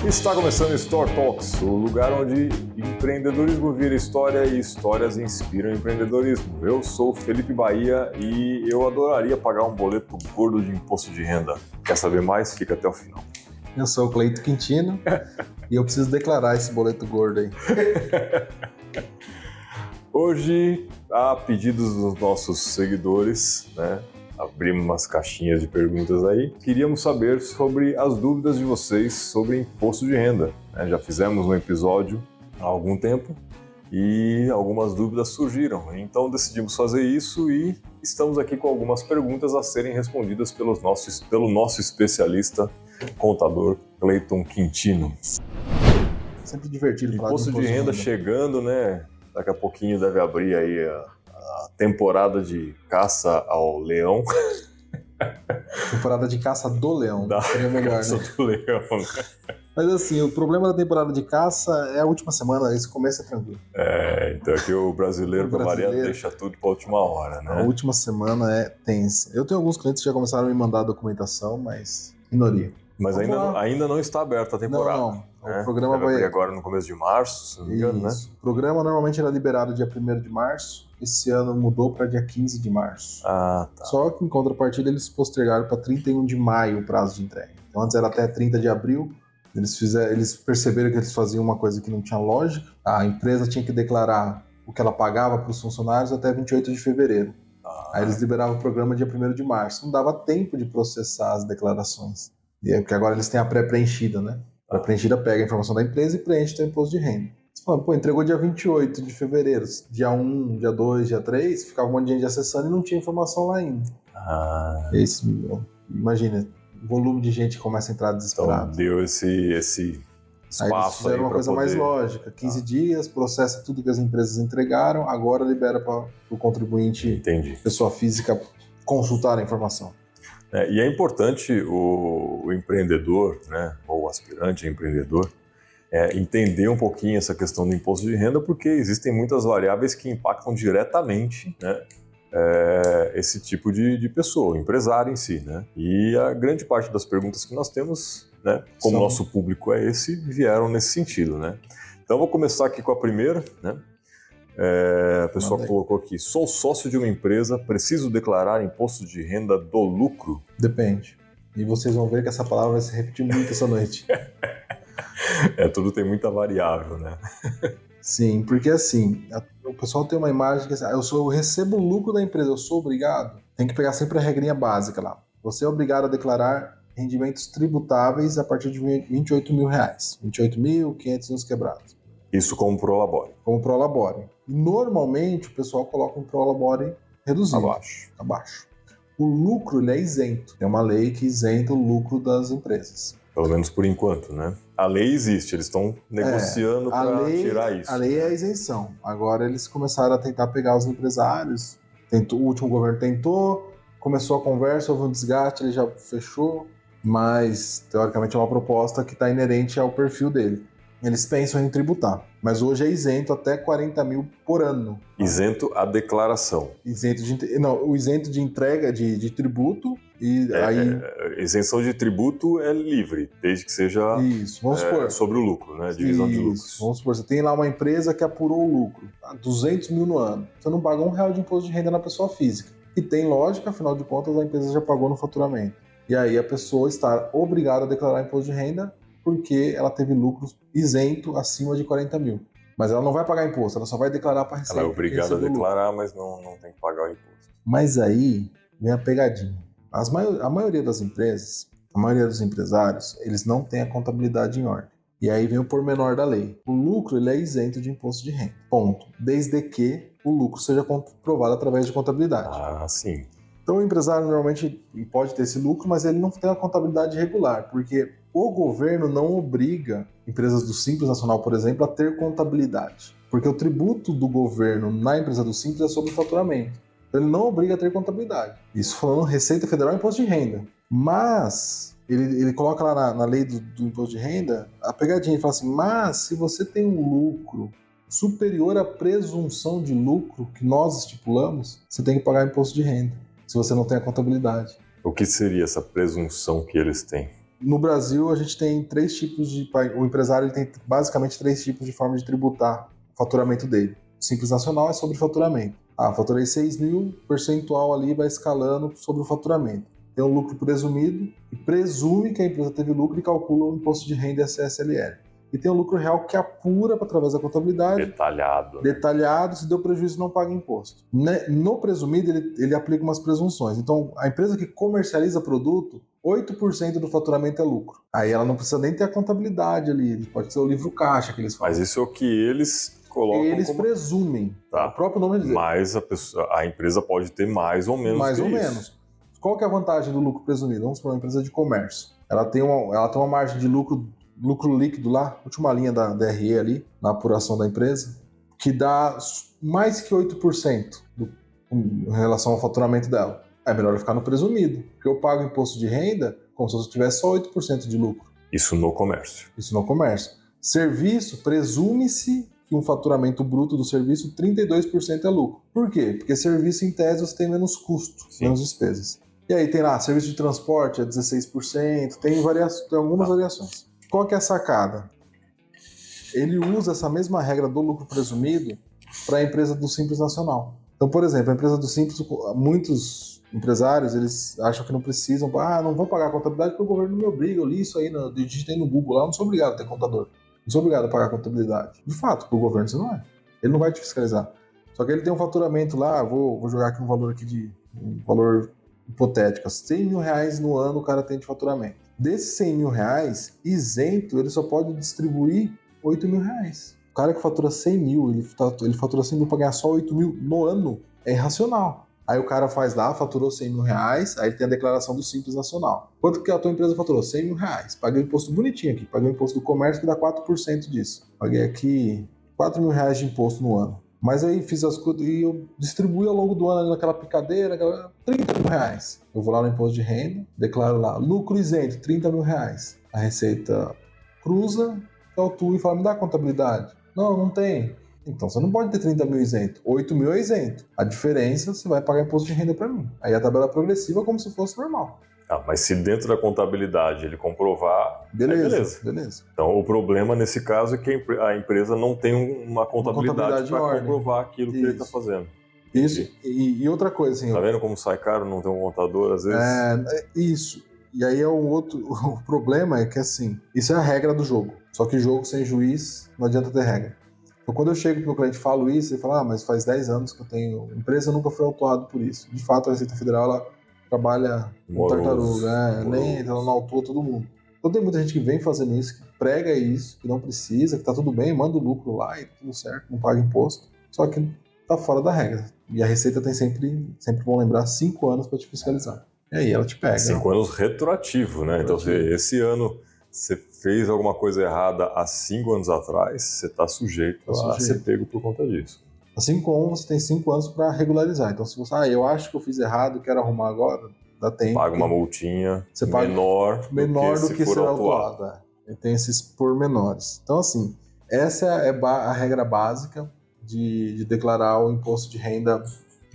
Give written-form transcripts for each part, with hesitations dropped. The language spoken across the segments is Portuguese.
Está começando Store Talks, o lugar onde empreendedorismo vira história e histórias inspiram empreendedorismo. Eu sou o Felipe Bahia e eu adoraria pagar um boleto gordo de imposto de renda. Quer saber mais? Fica até o final. Eu sou o Cleito Quintino e eu preciso declarar esse boleto gordo aí. Hoje, a pedidos dos nossos seguidores, abrimos umas caixinhas de perguntas aí. Queríamos saber sobre as dúvidas de vocês sobre imposto de renda. Já fizemos um episódio há algum tempo e algumas dúvidas surgiram. Então decidimos fazer isso e estamos aqui com algumas perguntas a serem respondidas pelo nosso especialista contador Cleiton Quintino. Sempre divertido falar imposto de renda chegando, né? Daqui a pouquinho deve abrir aí a temporada de caça ao leão. Temporada de caça do leão. Seria melhor, caça, né? Do leão. Mas assim, o problema da temporada de caça é a última semana, esse começo é tranquilo. Então aqui o brasileiro, para variar, deixa tudo para a última hora, né? A última semana é tensa. Eu tenho alguns clientes que já começaram a me mandar a documentação, mas minoria. Mas ainda não está aberta a temporada. Não. O programa vai abrir agora no começo de março, se não me engano, né? O programa normalmente era liberado dia 1º de março. Esse ano mudou para dia 15 de março. Ah, tá. Só que em contrapartida eles postergaram para 31 de maio o prazo de entrega. Então antes era até 30 de abril. Eles perceberam que eles faziam uma coisa que não tinha lógica. A empresa tinha que declarar o que ela pagava para os funcionários até 28 de fevereiro. Aí eles liberavam o programa dia 1º de março. Não dava tempo de processar as declarações. Porque agora eles têm a pré-preenchida, né? A pré-preenchida pega a informação da empresa e preenche o seu imposto de renda. Você fala, entregou dia 28 de fevereiro, dia 1, dia 2, dia 3, ficava um monte de gente acessando e não tinha informação lá ainda. Imagina, o volume de gente que começa a entrar desesperado. Então deu esse espaço aí. Eles fizeram uma coisa mais lógica, 15 dias, processa tudo que as empresas entregaram, agora libera para o contribuinte, pessoa física, consultar a informação. E é importante o empreendedor, né, ou o aspirante a empreendedor, entender um pouquinho essa questão do imposto de renda, porque existem muitas variáveis que impactam diretamente, né, esse tipo de pessoa, o empresário em si, né? E a grande parte das perguntas que nós temos, né, como nosso público é esse, vieram nesse sentido, né? Então vou começar aqui com a primeira, né? A pessoa colocou aqui: sou sócio de uma empresa, preciso declarar imposto de renda do lucro? Depende. E vocês vão ver que essa palavra vai se repetir muito essa noite. Tudo tem muita variável, né? Sim, porque assim, o pessoal tem uma imagem que eu recebo o lucro da empresa, eu sou obrigado. Tem que pegar sempre a regrinha básica lá. Você é obrigado a declarar rendimentos tributáveis a partir de R$28 mil. 28.500 uns quebrados. Isso como prolabore. Como prolabore. E normalmente o pessoal coloca um prolabore reduzido. Abaixo. O lucro ele é isento. Tem uma lei que isenta o lucro das empresas. Pelo menos por enquanto, né? A lei existe, eles estão negociando para tirar isso. A lei é a isenção. Agora eles começaram a tentar pegar os empresários. O último governo tentou, começou a conversa, houve um desgaste, ele já fechou. Mas, teoricamente, é uma proposta que está inerente ao perfil dele. Eles pensam em tributar, mas hoje é isento até 40 mil por ano. Isento a declaração. O isento de entrega de tributo e isenção de tributo é livre, desde que seja vamos supor, sobre o lucro, né? Divisão de lucros. Vamos supor, você tem lá uma empresa que apurou o lucro, 200 mil no ano. Você não paga R$1 de imposto de renda na pessoa física. E tem lógica, afinal de contas, a empresa já pagou no faturamento. E aí a pessoa está obrigada a declarar imposto de renda porque ela teve lucros isento acima de 40 mil. Mas ela não vai pagar imposto, ela só vai declarar para a Receita. Ela é obrigada a declarar, mas não tem que pagar o imposto. Mas aí vem a pegadinha. A maioria das empresas, a maioria dos empresários, eles não têm a contabilidade em ordem. E aí vem o pormenor da lei. O lucro ele é isento de imposto de renda. Ponto. Desde que o lucro seja comprovado através de contabilidade. Sim. Então o empresário normalmente pode ter esse lucro, mas ele não tem a contabilidade regular, porque o governo não obriga empresas do Simples Nacional, por exemplo, a ter contabilidade. Porque o tributo do governo na empresa do Simples é sobre faturamento. Então ele não obriga a ter contabilidade. Isso falando Receita Federal e Imposto de Renda. Mas ele coloca lá na lei do Imposto de Renda a pegadinha. Ele fala assim, mas se você tem um lucro superior à presunção de lucro que nós estipulamos, você tem que pagar imposto de renda. Se você não tem a contabilidade. O que seria essa presunção que eles têm? No Brasil, a gente tem três tipos de... O empresário ele tem basicamente três tipos de forma de tributar o faturamento dele. O Simples Nacional é sobre faturamento. Faturei 6 mil, percentual ali vai escalando sobre o faturamento. Tem um lucro presumido, e presume que a empresa teve lucro e calcula o imposto de renda e a CSLL. E tem o lucro real que apura através da contabilidade. Detalhado, se deu prejuízo não paga imposto. No presumido, ele aplica umas presunções. Então, a empresa que comercializa produto, 8% do faturamento é lucro. Aí ela não precisa nem ter a contabilidade ali, pode ser o livro caixa que eles fazem. Mas isso é o que eles colocam. Eles presumem. Tá. O próprio nome diz. Mas a empresa pode ter mais ou menos. Mais ou menos. Qual que é a vantagem do lucro presumido? Vamos para uma empresa de comércio. Ela tem uma margem de lucro líquido lá, última linha da DRE ali, na apuração da empresa, que dá mais que 8% em relação ao faturamento dela. É melhor eu ficar no presumido, porque eu pago imposto de renda como se eu tivesse só 8% de lucro. Isso no comércio. Serviço, presume-se que um faturamento bruto do serviço, 32% é lucro. Por quê? Porque serviço, em tese, você tem menos custo, menos despesas. E aí tem lá, serviço de transporte é 16%, tem algumas variações. Qual que é a sacada? Ele usa essa mesma regra do lucro presumido para a empresa do Simples Nacional. Então, por exemplo, a empresa do Simples, muitos empresários, eles acham que não precisam, não vou pagar a contabilidade porque o governo me obriga, eu li isso aí, eu digitei no Google lá, eu não sou obrigado a ter contador, não sou obrigado a pagar a contabilidade. De fato, para o governo você não é. Ele não vai te fiscalizar. Só que ele tem um faturamento lá, vou jogar aqui um valor hipotético, 100 mil reais no ano o cara tem de faturamento. Desses 100 mil reais, isento, ele só pode distribuir 8 mil reais. O cara que fatura 100 mil, ele fatura 100 mil para ganhar só 8 mil no ano, é irracional. Aí o cara faz lá, faturou 100 mil reais, aí tem a declaração do Simples Nacional. Quanto que a tua empresa faturou? 100 mil reais. Paguei o imposto bonitinho aqui, paguei o imposto do comércio que dá 4% disso. Paguei aqui 4 mil reais de imposto no ano. Mas aí fiz as coisas e eu distribuí ao longo do ano naquela picadeira, 30 mil reais. Eu vou lá no imposto de renda, declaro lá, lucro isento, 30 mil reais. A Receita cruza, autua e fala, me dá a contabilidade. Não tem. Então você não pode ter 30 mil isento, 8 mil é isento. A diferença, você vai pagar imposto de renda para mim. Aí a tabela progressiva é como se fosse normal. Mas se dentro da contabilidade ele comprovar, beleza. Então o problema nesse caso é que a empresa não tem uma contabilidade para comprovar aquilo que ele está fazendo. Isso, e outra coisa assim... Tá vendo como sai caro não ter um contador às vezes? Isso, e aí o problema é que assim, isso é a regra do jogo, só que jogo sem juiz não adianta ter regra. Então quando eu chego pro meu cliente e falo isso, ele fala, mas faz 10 anos que eu tenho empresa, nunca fui autuado por isso. De fato a Receita Federal, ela trabalha com tartaruga, ela não autua todo mundo. Então tem muita gente que vem fazendo isso, que prega isso, que não precisa, que tá tudo bem, manda o lucro lá e tudo certo, não paga imposto, só que tá fora da regra. E a Receita tem sempre bom lembrar, 5 anos para te fiscalizar. E aí ela te pega. 5 anos retroativo, né? Então esse ano você fez alguma coisa errada há 5 anos atrás, você tá sujeito a ser pego por conta disso. Assim como você tem 5 anos para regularizar. Então, se você, eu acho que eu fiz errado, quero arrumar agora, dá tempo. Paga uma multinha menor do que ser autuado. Tem esses pormenores. Então, assim, essa é a regra básica de declarar o imposto de renda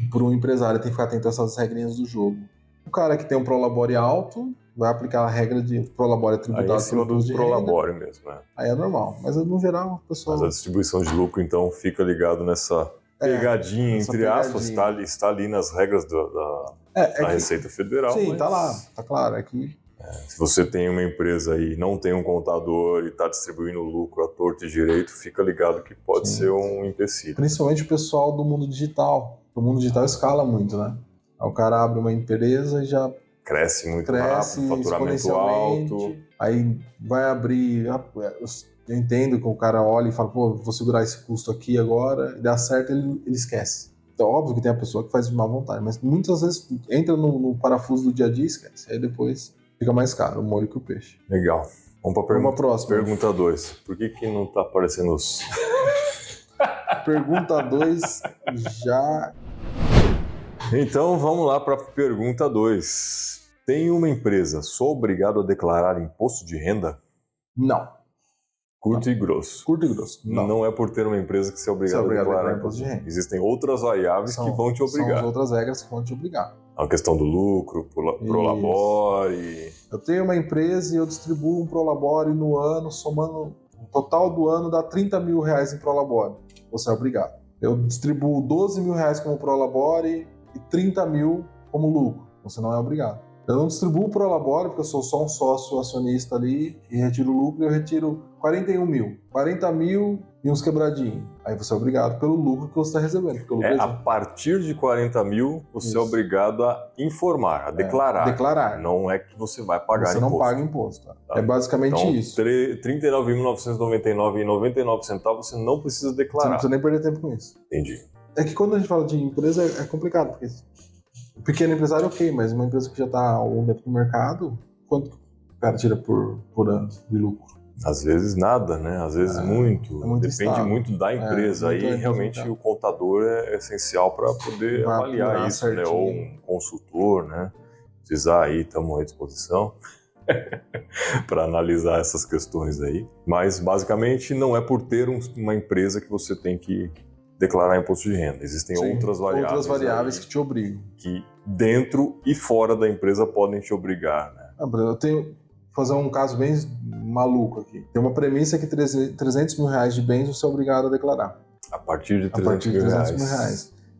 para um empresário. Tem que ficar atento a essas regrinhas do jogo. O cara que tem um prolabore alto vai aplicar a regra de prolabore tributado. Aí em cima do prolabore mesmo, né? Aí é normal. Mas no geral, o pessoal... Mas a distribuição de lucro, então, fica ligado nessa pegadinha, entre aspas, está ali nas regras da Receita Federal. Sim, mas... tá lá, tá claro. Aqui... se você tem uma empresa e não tem um contador e está distribuindo lucro à torto e direito, fica ligado que pode ser um empecilho. Principalmente o pessoal do mundo digital. O mundo digital escala muito, né? Aí o cara abre uma empresa e já... Cresce muito rápido, faturamento alto. Aí vai abrir... Eu entendo que o cara olha e fala, vou segurar esse custo aqui agora, e dá certo, ele esquece. Então, óbvio que tem a pessoa que faz de má vontade, mas muitas vezes entra no parafuso do dia a dia e esquece. Aí depois fica mais caro o molho que o peixe. Legal. Vamos para uma próxima. Pergunta 2. Por que não está aparecendo os... Pergunta 2 já... Então, vamos lá para a pergunta 2. Tem uma empresa, sou obrigado a declarar imposto de renda? Não. Curto e grosso. Não é por ter uma empresa que você é obrigado a declarar imposto de renda. Existem outras variáveis que vão te obrigar. São as outras regras que vão te obrigar. A questão do lucro, prolabore... Eu tenho uma empresa e eu distribuo um Prolabore no ano, somando o total do ano dá R$30 mil em Prolabore. Você é obrigado. Eu distribuo R$12 mil como Prolabore e 30 mil como lucro. Você não é obrigado. Eu não distribuo o Prolabore porque eu sou só um sócio acionista ali e retiro o lucro, eu retiro 41 mil. 40 mil e uns quebradinhos. Aí você é obrigado pelo lucro que você está recebendo. Porque o lucro a partir de 40 mil, você é obrigado a informar, a declarar. Declarar. Não é que você vai pagar imposto. Você não paga imposto. Tá? Tá? É basicamente então, isso. R$ 39.999,99 você não precisa declarar. Você não precisa nem perder tempo com isso. Entendi. É que quando a gente fala de empresa é complicado, porque o pequeno empresário ok, mas uma empresa que já está há algum tempo no mercado, quanto o cara tira por ano de lucro? Às vezes nada, né? Às vezes muito. Depende estável. Muito da empresa. Aí realmente o contador é essencial para poder avaliar isso, né? Ou um consultor, né? Precisar aí, estamos à disposição para analisar essas questões aí. Mas basicamente não é por ter uma empresa que você tem que declarar imposto de renda. Existem outras variáveis que te obrigam. Que dentro e fora da empresa podem te obrigar, né? Eu tenho fazer um caso bem maluco aqui. Tem uma premissa que R$300 mil de bens você é obrigado a declarar. A partir de R$300 mil.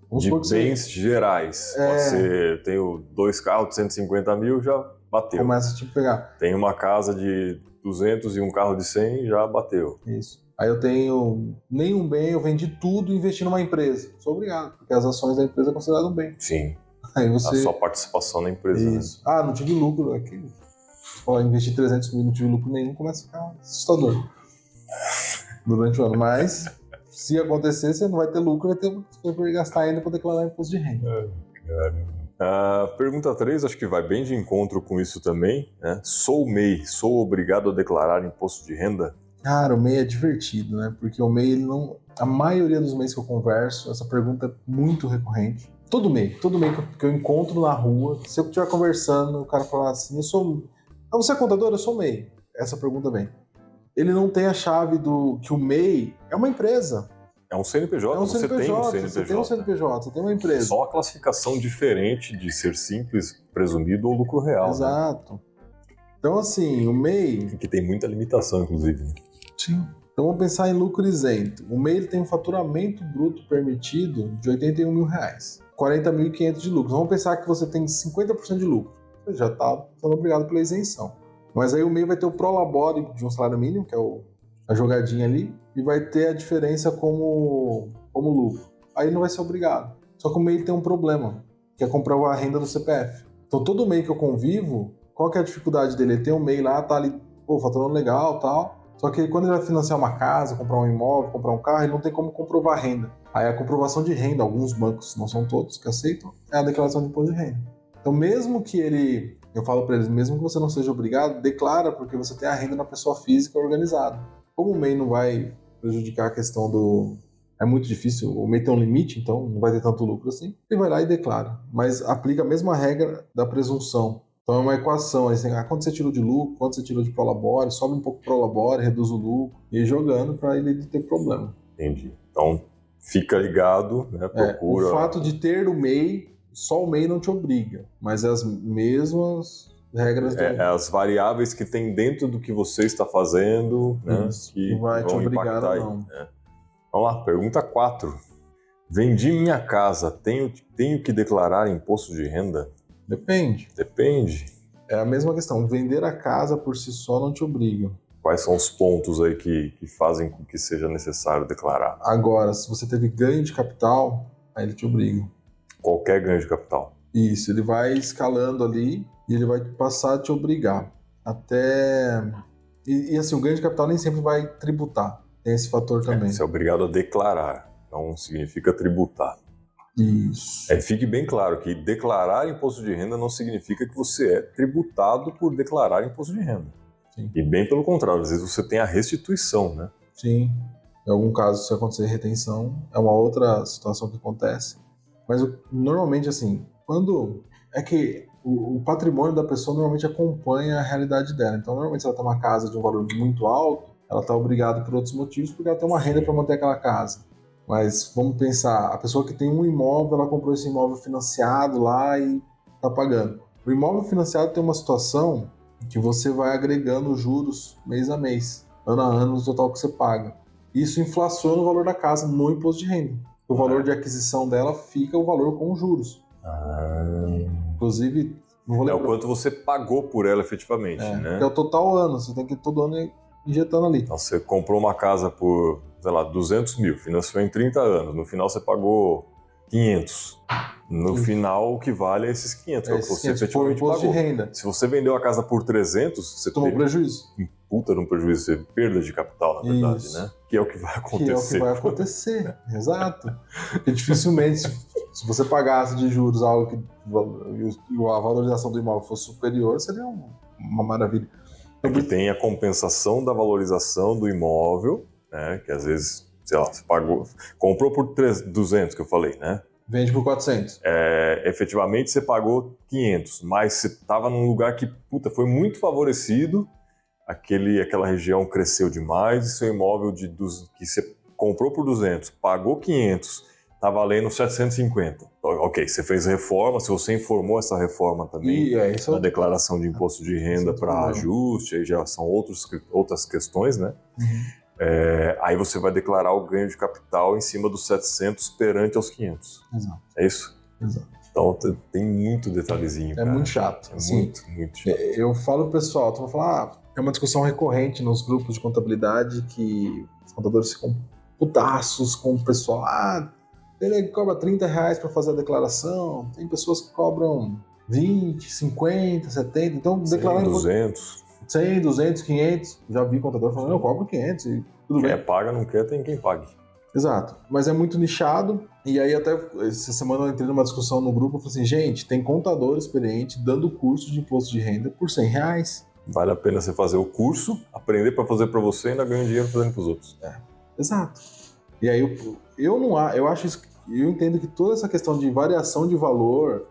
Vamos de bens gerais. Você tem 2 carros de 150 mil, já bateu. Começa a te pegar. Tem uma casa de 200 e um carro de 100, já bateu. Isso. Aí eu tenho nenhum bem, eu vendi tudo e investi numa empresa. Sou obrigado, porque as ações da empresa é considerado um bem. Sim. Aí você... A sua participação na empresa. Isso. Né? Não tive lucro aqui. Investir 300 mil e não tive lucro nenhum, começa a ficar assustador durante o ano. Mas, se acontecer, você não vai ter lucro, vai ter que gastar ainda para declarar imposto de renda. Pergunta 3, acho que vai bem de encontro com isso também, né? Sou MEI, sou obrigado a declarar imposto de renda? Cara, o MEI é divertido, né? Porque o MEI, ele não... A maioria dos MEIs que eu converso, essa pergunta é muito recorrente. Todo MEI que eu encontro na rua, se eu estiver conversando, o cara falar assim, você é contador? Eu sou MEI. Essa pergunta vem. Ele não tem a chave que o MEI é uma empresa. É um CNPJ, você tem um CNPJ. Você tem um CNPJ, você tem uma empresa. Só a classificação diferente de ser simples, presumido ou lucro real. Exato. Né? Então, assim, o MEI... Que tem muita limitação, inclusive. Sim. Então, vamos pensar em lucro isento. O MEI ele tem um faturamento bruto permitido de R$81 mil. 40.500 de lucro. Vamos pensar que você tem 50% de lucro. Você já está sendo obrigado pela isenção. Mas aí o MEI vai ter o Prolabore de um salário mínimo, que é a jogadinha ali, e vai ter a diferença como lucro. Aí não vai ser obrigado. Só que o MEI tem um problema, que é comprovar a renda do CPF. Então todo MEI que eu convivo, qual que é a dificuldade dele? Ele tem um MEI lá, tá ali, faturando legal e tal, só que quando ele vai financiar uma casa, comprar um imóvel, comprar um carro, ele não tem como comprovar a renda. Aí a comprovação de renda, alguns bancos, não são todos que aceitam, é a declaração de imposto de renda. Então, mesmo que eu falo para eles, mesmo que você não seja obrigado, declara, porque você tem a renda na pessoa física organizada. Como o MEI não vai prejudicar a questão é muito difícil, o MEI tem um limite, então não vai ter tanto lucro assim, ele vai lá e declara. Mas aplica a mesma regra da presunção. Então é uma equação, quanto você tirou de lucro, quanto você tirou de Prolabore, sobe um pouco Prolabore, reduz o lucro, e ir jogando para ele ter problema. Entendi. Então, fica ligado, né, procura... O fato de ter o MEI, só o MEI não te obriga, mas as mesmas regras... as variáveis que tem dentro do que você está fazendo, né, que não vai vão te obrigar, impactar não. aí. Né? Vamos lá, pergunta 4. Vendi minha casa, tenho que declarar imposto de renda? Depende. É a mesma questão, vender a casa por si só não te obriga. Quais são os pontos aí que fazem com que seja necessário declarar? Agora, se você teve ganho de capital, aí ele te obriga. Qualquer ganho de capital? Isso, ele vai escalando ali e ele vai passar a te obrigar. Até... E assim, o ganho de capital nem sempre vai tributar. Tem esse fator também. Você é obrigado a declarar, não significa tributar. Isso. Fique bem claro que declarar imposto de renda não significa que você é tributado por declarar imposto de renda. Sim. E bem pelo contrário, às vezes você tem a restituição, né? Sim. Em algum caso, se acontecer retenção, é uma outra situação que acontece. Mas normalmente, assim, quando... É que o patrimônio da pessoa normalmente acompanha a realidade dela. Então, normalmente, se ela tem uma casa de um valor muito alto, ela está obrigada por outros motivos, porque ela tem uma renda para manter aquela casa. Mas vamos pensar, a pessoa que tem um imóvel, ela comprou esse imóvel financiado lá e está pagando. O imóvel financiado tem uma situação que você vai agregando juros mês a mês, ano a ano, no total que você paga. Isso inflaciona o valor da casa no imposto de renda. O valor de aquisição dela fica o valor com os juros. Inclusive, não vou lembrar. É o quanto você pagou por ela efetivamente, né? É o total ano, você tem que ir todo ano injetando ali. Então você comprou uma casa por, sei lá, 200 mil, financiou em 30 anos, no final você pagou 500. No final, o que vale é esses 500, é o que você efetivamente pagou. De renda. Se você vendeu a casa por 300, você tomou prejuízo. Puta de um prejuízo, você perda de capital, na verdade, Isso. né? Que é o que vai acontecer. Que é o que vai acontecer, exato. Porque dificilmente, se você pagasse de juros algo que a valorização do imóvel fosse superior, seria uma maravilha. É que tem a compensação da valorização do imóvel, né? Que às vezes, sei lá, você comprou por 200, que eu falei, né? Vende por 400. Efetivamente você pagou 500, mas você estava num lugar que, foi muito favorecido, aquela região cresceu demais e seu imóvel que você comprou por 200, pagou 500, está valendo 750. Ok, você fez reforma, se você informou essa reforma também na declaração de imposto de renda para ajuste, aí já são outras questões, né? Aí você vai declarar o ganho de capital em cima dos 700 perante aos 500. Exato. É isso? Exato. Então tem muito detalhezinho, cara. Muito chato. Muito chato. Eu falo pro pessoal, tu vai falar, é uma discussão recorrente nos grupos de contabilidade que os contadores ficam putaços com o pessoal. Ele cobra R$30 para fazer a declaração, tem pessoas que cobram 20, 50, 70, então declarando 200. 100, 200, 500, já vi contador falando, eu cobro 500 e tudo bem. Quem paga, não quer, tem quem pague. Exato, mas é muito nichado, e aí até essa semana eu entrei numa discussão no grupo, eu falei assim, gente, tem contador experiente dando curso de imposto de renda por R$100. Vale a pena você fazer o curso, aprender para fazer para você e ainda ganhar dinheiro fazendo para os outros. Exato. E aí eu entendo que toda essa questão de variação de valor,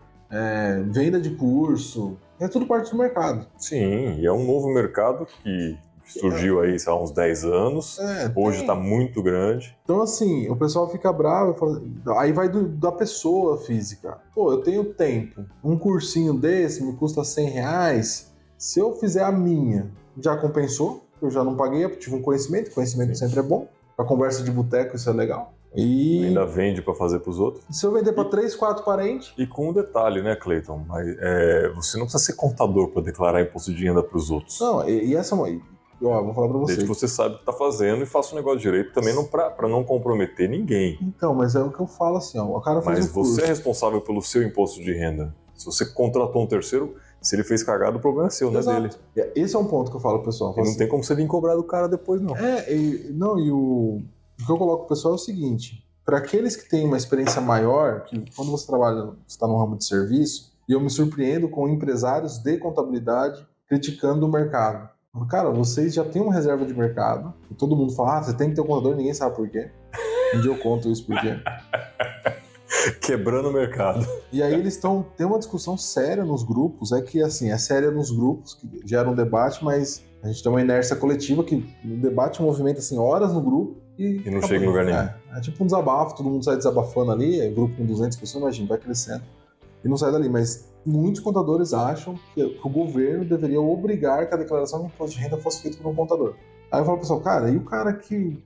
venda de curso, é tudo parte do mercado. Sim, e é um novo mercado que surgiu aí há uns 10 anos, hoje está muito grande. Então assim, o pessoal fica bravo, aí vai da pessoa física. Pô, eu tenho tempo, um cursinho desse me custa R$100, se eu fizer a minha, já compensou, eu já não paguei, eu tive um conhecimento sempre é bom, a conversa de boteco isso é legal. E ainda vende para fazer para os outros. Se eu vender para 3, 4 parentes... E com um detalhe, né, Cleiton? Você não precisa ser contador para declarar imposto de renda para os outros. Não, e essa... vou falar para você. Desde que você sabe o que está fazendo e faça o negócio direito também para não comprometer ninguém. Então, mas é o que eu falo assim, o cara faz Mas você é responsável pelo seu imposto de renda. Se você contratou um terceiro, se ele fez cagada, o problema é seu, não é dele. Esse é um ponto que eu falo pro pessoal. E não tem como você vir cobrar do cara depois, não. O que eu coloco pro pessoal é o seguinte, para aqueles que têm uma experiência maior, que quando você está no ramo de serviço, e eu me surpreendo com empresários de contabilidade criticando o mercado. Cara, vocês já têm uma reserva de mercado, e todo mundo fala, você tem que ter um contador, ninguém sabe por quê. Um dia eu conto isso por quê. Quebrando o mercado. E aí eles tem uma discussão séria nos grupos, é séria nos grupos, que gera um debate, mas a gente tem uma inércia coletiva que o debate movimenta assim, horas no grupo e não chega em lugar nenhum. É tipo um desabafo, todo mundo sai desabafando ali, grupo com 200 pessoas, imagina, vai crescendo e não sai dali, mas muitos contadores acham que o governo deveria obrigar que a declaração de imposto de renda fosse feita por um contador. Aí eu falo pro pessoal, cara, e o cara que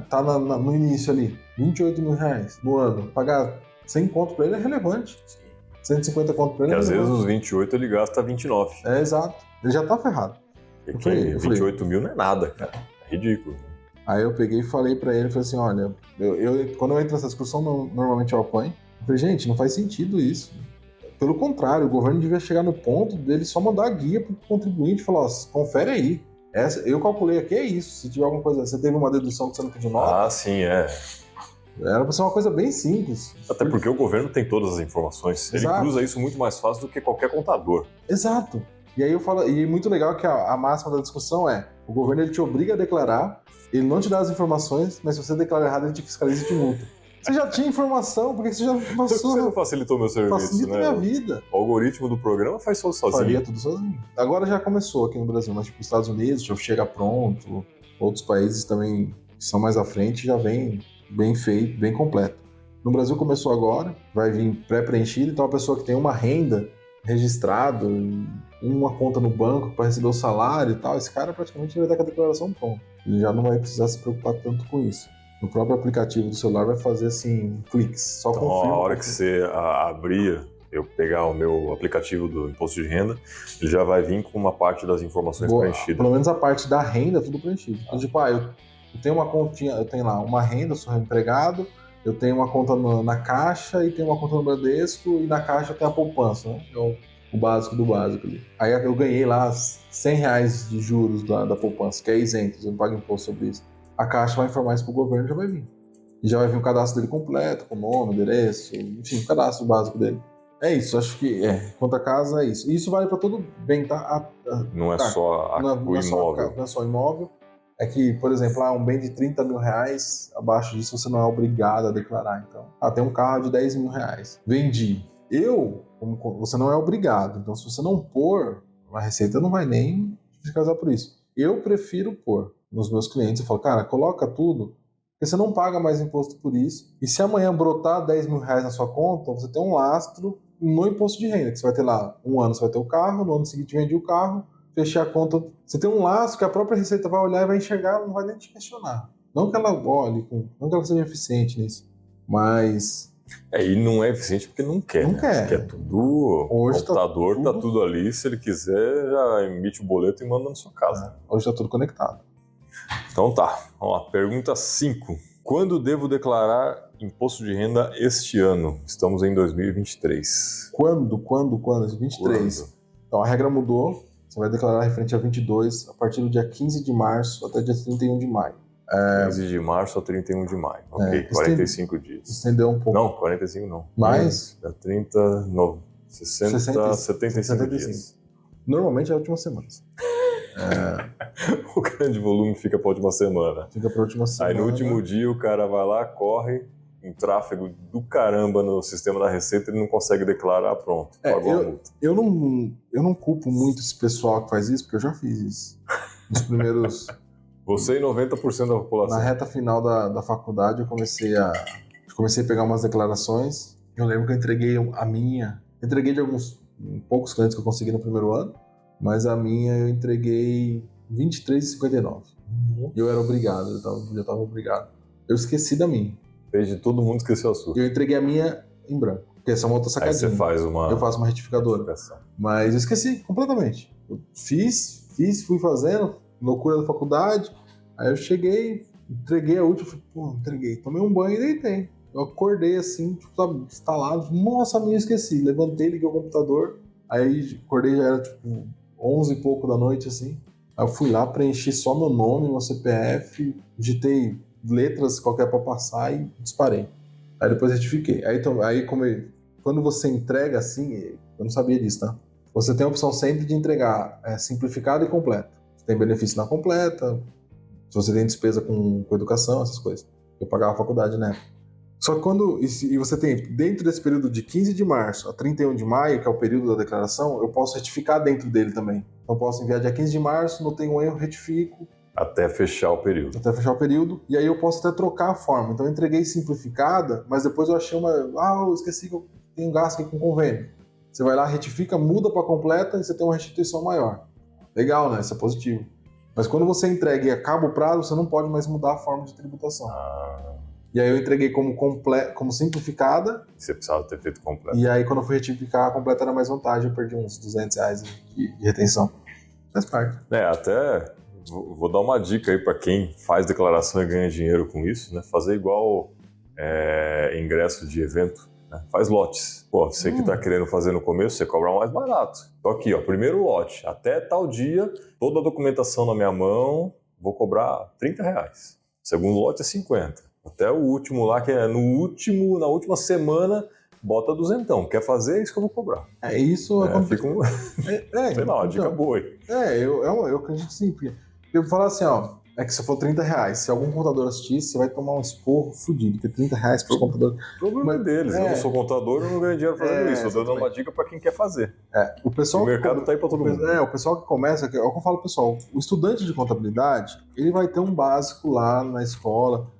tá no início ali, R$28 mil no ano, pagar 100 conto pra ele é relevante. 150 conto pra ele é relevante. Porque às vezes os 28 ele gasta 29. Exato. Ele já tá ferrado. 28 mil não é nada, cara. É ridículo. Aí eu peguei e falei pra ele, falei assim, olha, quando eu entro nessa discussão, normalmente eu apanho. Eu falei, gente, não faz sentido isso. Pelo contrário, o governo devia chegar no ponto dele só mandar a guia pro contribuinte e falar, ó, confere aí. Eu calculei aqui, é isso. Se tiver alguma coisa, você teve uma dedução que você não pediu nota? Ah, sim, é. Era pra ser uma coisa bem simples. Até porque o governo tem todas as informações. Exato. Ele cruza isso muito mais fácil do que qualquer contador. Exato. E aí eu falo, e muito legal que a máxima da discussão é, o governo ele te obriga a declarar, ele não te dá as informações, mas se você declara errado, ele te fiscaliza e te multa. Você já tinha informação, por que você já passou? Você não facilitou meu serviço, Facilita né? minha vida. O algoritmo do programa faz tudo sozinho. Faria tudo sozinho. Agora já começou aqui no Brasil, mas tipo, os Estados Unidos já chega pronto, outros países também que são mais à frente já vem bem feito, bem completo. No Brasil começou agora, vai vir pré-preenchido, então a pessoa que tem uma renda registrado, uma conta no banco para receber o salário e tal, esse cara praticamente vai dar com a declaração pronta. Ele já não vai precisar se preocupar tanto com isso. No próprio aplicativo do celular vai fazer assim, cliques, só então, confirma. A hora que você abrir, eu pegar o meu aplicativo do imposto de renda, ele já vai vir com uma parte das informações preenchidas. Pelo menos a parte da renda, tudo preenchido. Então, tipo, eu tenho uma continha, eu tenho lá uma renda, sou empregado, eu tenho uma conta na Caixa e tenho uma conta no Bradesco e na Caixa tem a poupança, né? Então, o básico do básico ali. Aí eu ganhei lá R$100 de juros da poupança, que é isento, eu não pago imposto sobre isso. A Caixa vai informar isso pro governo e já vai vir. E já vai vir o cadastro dele completo, com nome, endereço, enfim, o cadastro básico dele. É isso, acho que quanto a casa é isso. E isso vale para todo bem, tá? Não é só o imóvel. Não é só imóvel. É que, por exemplo, um bem de R$30 mil, abaixo disso você não é obrigado a declarar. Então, tem um carro de R$10 mil. Vendi. Você não é obrigado. Então, se você não pôr, a Receita não vai nem fiscalizar por isso. Eu prefiro pôr nos meus clientes. Eu falo, cara, coloca tudo, porque você não paga mais imposto por isso. E se amanhã brotar R$10 mil na sua conta, você tem um lastro no imposto de renda, que você vai ter lá, um ano você vai ter o carro, no ano seguinte vende o carro, fechar a conta, você tem um lastro que a própria Receita vai olhar e vai enxergar, não vai nem te questionar. Não que ela olhe, não que ela seja eficiente nisso, mas... E não é eficiente porque não quer. Não quer. Quer tudo, hoje computador, tá tudo ali, se ele quiser, já emite o boleto e manda na sua casa. Hoje tá tudo conectado. Então tá, ó, pergunta 5. Quando devo declarar imposto de renda este ano? Estamos em 2023. Quando? 23. Então a regra mudou, você vai declarar referente a 22 a partir do dia 15 de março até dia 31 de maio. 15 de março a 31 de maio. Ok, 45 dias. Estendeu um pouco. Não, 45 não. Mais? 30, 60, 75 dias. Normalmente é a última semana. O grande volume fica para a última semana. Fica para a última semana. Aí no último dia o cara vai lá, corre, um tráfego do caramba no sistema da Receita, ele não consegue declarar, pronto, pagou a multa. Eu não culpo muito esse pessoal que faz isso, porque eu já fiz isso. Nos primeiros... Você e 90% da população. Na reta final da faculdade eu comecei a pegar umas declarações. Eu lembro que eu entreguei a minha... Entreguei de alguns poucos clientes que eu consegui no primeiro ano, mas a minha eu entreguei R$23,59. E eu era obrigado, eu já estava obrigado. Eu esqueci da minha. Fez de todo mundo, esqueceu a sua. Eu entreguei a minha em branco, porque essa é uma outra sacadinha. Aí você faz eu faço uma retificadora. Mas eu esqueci completamente. Eu fui fazendo, loucura da faculdade, aí eu cheguei, entreguei a última, entreguei. Tomei um banho e deitei. Eu acordei assim, tipo, sabe, instalado. Nossa, a minha eu esqueci. Levantei, liguei o computador, aí acordei, já era tipo 11 e pouco da noite, assim. Aí eu fui lá, preenchi só meu nome, meu CPF, digitei letras qualquer para passar e disparei. Aí depois retifiquei. Quando você entrega assim, eu não sabia disso, tá? Você tem a opção sempre de entregar simplificado e completo. Você tem benefício na completa, se você tem despesa com educação, essas coisas. Eu pagava a faculdade, né? Só que e você tem, dentro desse período de 15 de março a 31 de maio, que é o período da declaração, eu posso retificar dentro dele também. Então eu posso enviar dia 15 de março, não tem um erro, retifico. Até fechar o período. E aí eu posso até trocar a forma. Então eu entreguei simplificada, mas depois eu achei eu esqueci que eu tenho gasto aqui com convênio. Você vai lá, retifica, muda para completa e você tem uma restituição maior. Legal, né? Isso é positivo. Mas quando você entrega e acaba o prazo, você não pode mais mudar a forma de tributação. E aí eu entreguei como simplificada. Você precisava ter feito completa. E aí quando eu fui retificar, a completa era mais vantagem. Eu perdi uns R$200 de retenção. Faz parte. Até vou dar uma dica aí para quem faz declaração e ganha dinheiro com isso, né? Fazer igual ingresso de evento. Né? Faz lotes. Pô, você que está querendo fazer no começo, você cobra mais barato. Então aqui, ó, primeiro lote. Até tal dia, toda a documentação na minha mão, vou cobrar R$30. Segundo lote é 50. Até o último lá, que é na última semana, bota R$200. Quer fazer? É isso que eu vou cobrar. Isso fica sei lá, uma dica boa aí. Eu acredito sim. Eu vou falar assim, ó, é que se for R$30, se algum contador assistir, você vai tomar um esporro fudido, porque R$30 para o contador. O problema é deles. Eu não sou contador, eu não ganho dinheiro fazendo isso. Eu tô dando uma dica para quem quer fazer. O mercado tá aí para todo mundo. O pessoal que começa, é o que eu falo, pessoal, o estudante de contabilidade, ele vai ter um básico lá na escola.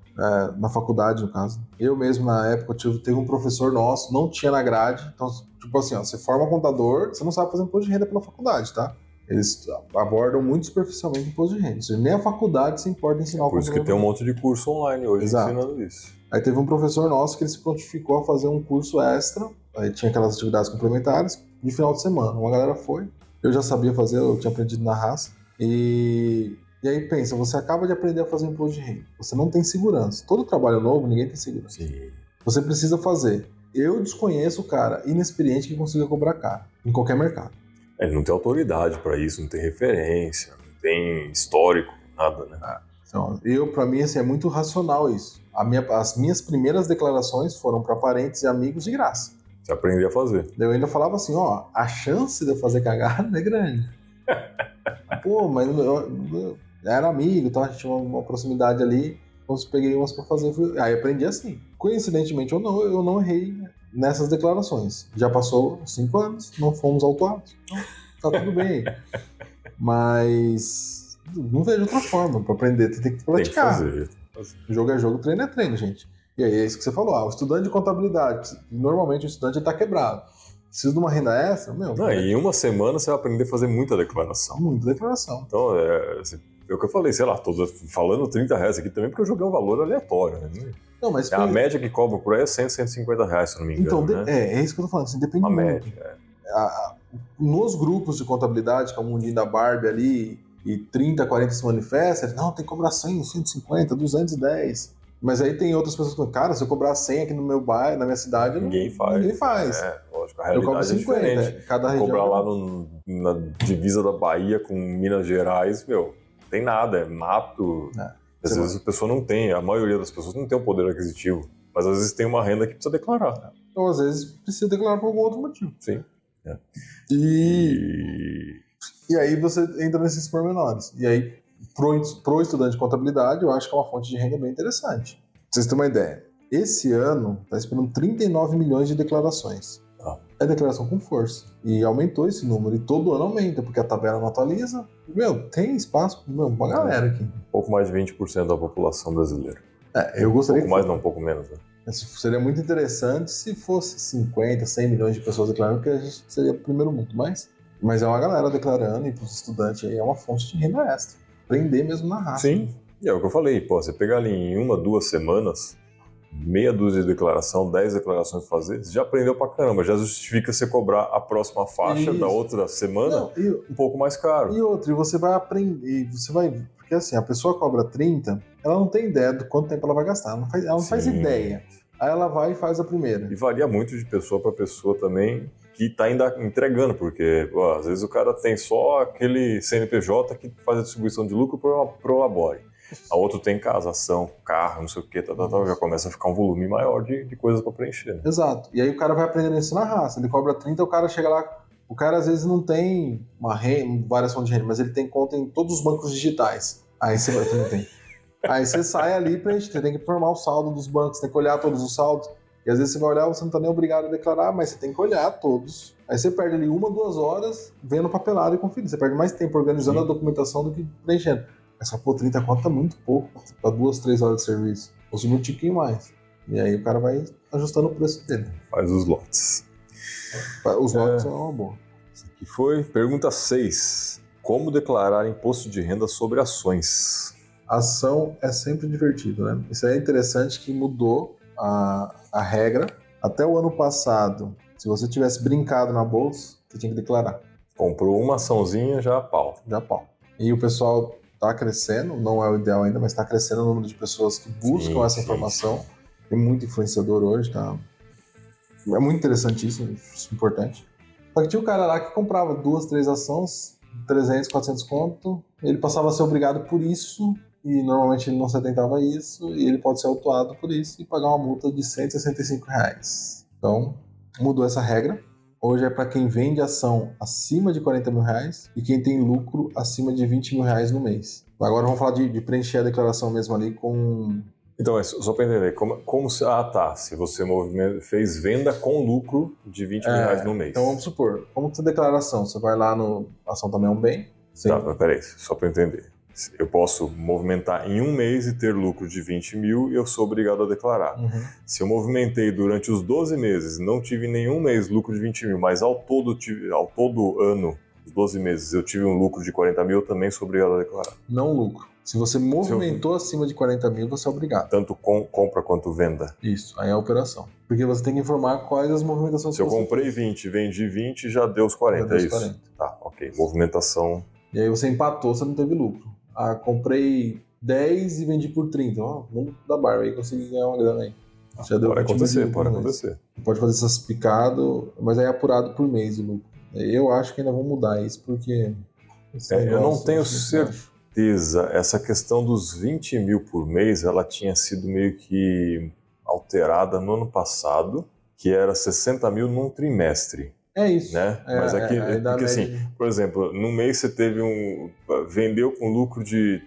na faculdade, no caso. Eu mesmo, na época, teve um professor nosso, não tinha na grade. Então, tipo assim, ó, você forma contador, você não sabe fazer imposto de renda pela faculdade, tá? Eles abordam muito superficialmente imposto de renda. Ou seja, nem a faculdade se importa em ensinar o Por isso que tem um monte de curso online hoje ensinando isso. Aí teve um professor nosso que ele se prontificou a fazer um curso extra. Aí tinha aquelas atividades complementares de final de semana. Uma galera foi. Eu já sabia fazer, eu tinha aprendido na raça. E aí pensa, você acaba de aprender a fazer imposto de renda. Você não tem segurança. Todo trabalho novo, ninguém tem segurança. Sim. Você precisa fazer. Eu desconheço o cara inexperiente que consiga cobrar caro em qualquer mercado. Ele não tem autoridade para isso, não tem referência, não tem histórico, nada, né? Então, para mim, assim, é muito racional isso. As minhas primeiras declarações foram para parentes e amigos de graça. Você aprender a fazer. Eu ainda falava assim, ó, a chance de eu fazer cagada é grande. Pô, mas eu era amigo, então a gente tinha uma proximidade ali, então eu peguei umas para fazer, aí aprendi assim. Coincidentemente ou não, eu não errei nessas declarações. Já passou 5 anos, não fomos autuados. Então, tá tudo bem. Mas não vejo outra forma para aprender, tem que praticar. Tem que fazer. Jogo é jogo, treino é treino, gente. E aí é isso que você falou. O estudante de contabilidade, normalmente o estudante está quebrado. Precisa de uma renda extra, em uma semana você vai aprender a fazer muita declaração. Muita declaração. Então, é o que eu falei, sei lá, tô falando R$30 aqui também porque eu joguei um valor aleatório, né? Não, mas a média que cobra por aí é R$100, R$150, se não me engano. Então, né? É isso que eu tô falando, assim, depende uma muito. Média, nos grupos de contabilidade, que é o mundinho da Barbie ali, e 30, 40 se manifesta, não, tem que cobrar 100, 150, 210. Mas aí tem outras pessoas que falam, cara, se eu cobrar 100 aqui no meu bairro, na minha cidade, ninguém faz. Lógico, a realidade 50, é diferente. Cada região... Cobrar lá na divisa da Bahia com Minas Gerais, tem nada, é mato. Às vezes a pessoa não tem, a maioria das pessoas não tem um poder aquisitivo, mas às vezes tem uma renda que precisa declarar. Ou às vezes precisa declarar por algum outro motivo. Sim. E aí você entra nesses pormenores. E aí, pro estudante de contabilidade, eu acho que é uma fonte de renda bem interessante. Pra vocês terem uma ideia, esse ano está esperando 39 milhões de declarações. É declaração com força. E aumentou esse número. E todo ano aumenta, porque a tabela não atualiza. Tem espaço pra uma galera aqui. Um pouco mais de 20% da população brasileira. Eu gostaria... Um pouco mais, não, um pouco menos, né? Seria muito interessante se fosse 50, 100 milhões de pessoas declarando, que a gente seria o primeiro mundo. Mas é uma galera declarando, e para os estudantes aí é uma fonte de renda extra. Aprender mesmo na raça. Sim, e é o que eu falei. Você pegar ali em 1, 2 semanas, meia dúzia de declaração, 10 declarações pra fazer, você já aprendeu pra caramba. Já justifica você cobrar a próxima faixa da outra semana um pouco mais caro. E você vai aprender, porque assim, a pessoa cobra 30, ela não tem ideia do quanto tempo ela vai gastar. Ela não faz ideia. Aí ela vai e faz a primeira. E varia muito de pessoa para pessoa também, que está ainda entregando, porque às vezes o cara tem só aquele CNPJ que faz a distribuição de lucro pro labore. A outro tem casa, ação, carro, não sei o que, já começa a ficar um volume maior de coisas para preencher. Né? Exato. E aí o cara vai aprendendo isso na raça. Ele cobra 30, o cara chega lá. O cara às vezes não tem várias fontes de renda, mas ele tem conta em todos os bancos digitais. Aí você não tem. Aí você sai ali, você tem que informar o saldo dos bancos, tem que olhar todos os saldos. E às vezes você vai olhar, você não está nem obrigado a declarar, mas você tem que olhar todos. Aí você perde ali 1, 2 horas vendo papelado e conferindo. Você perde mais tempo organizando a documentação do que preenchendo. Mas só, 30 conto tá muito pouco para 2, 3 horas de serviço. Ou se um tiquinho mais. E aí o cara vai ajustando o preço dele. Faz os lotes. Os lotes são uma boa. Isso aqui foi pergunta 6. Como declarar imposto de renda sobre ações? Ação é sempre divertido, né? Isso é interessante que mudou a regra. Até o ano passado, se você tivesse brincado na bolsa, você tinha que declarar. Comprou uma açãozinha, já pau. E o pessoal está crescendo, não é o ideal ainda, mas está crescendo o número de pessoas que buscam essa informação. Tem muito influenciador hoje, tá? É muito interessante isso é importante. Só que tinha o cara lá que comprava 2, 3 ações, 300, 400 conto, ele passava a ser obrigado por isso, e normalmente ele não se atentava a isso, e ele pode ser autuado por isso e pagar uma multa de R$165. Então, mudou essa regra. Hoje é para quem vende ação acima de R$40 mil e quem tem lucro acima de R$20 mil no mês. Agora vamos falar de preencher a declaração mesmo ali com... Então, só para entender, como se... se você fez venda com lucro de R$20 mil no mês. Então vamos supor, como que você declaração? Você vai lá no... A ação também é um bem? Sim. Tá, mas peraí, só para entender. Eu posso movimentar em um mês e ter lucro de 20 mil e eu sou obrigado a declarar. Uhum. Se eu movimentei durante os 12 meses, não tive nenhum mês lucro de 20 mil, mas ao todo ano, os 12 meses, eu tive um lucro de 40 mil, eu também sou obrigado a declarar. Não lucro. Se você movimentou acima de 40 mil, você é obrigado. Tanto compra quanto venda. Isso, aí é a operação. Porque você tem que informar quais as movimentações Se que eu você comprei 20, vendi 20, já deu os 40, Já deu os é isso? 40. Tá, ok. Movimentação. E aí você empatou, você não teve lucro. Ah, comprei 10 e vendi por 30. Ó, mundo da barba aí, consegui ganhar uma grana aí. Já deu Pode 20 acontecer, mil pode por mês. acontecer. Pode fazer essas picadas, mas aí é apurado por mês o lucro. Eu acho que ainda vão mudar isso, porque... Eu não tenho certeza. Essa questão dos 20 mil por mês, ela tinha sido meio que alterada no ano passado, que era 60 mil num trimestre. É isso. Né? Mas aqui, porque assim, por exemplo, no mês você teve vendeu com lucro de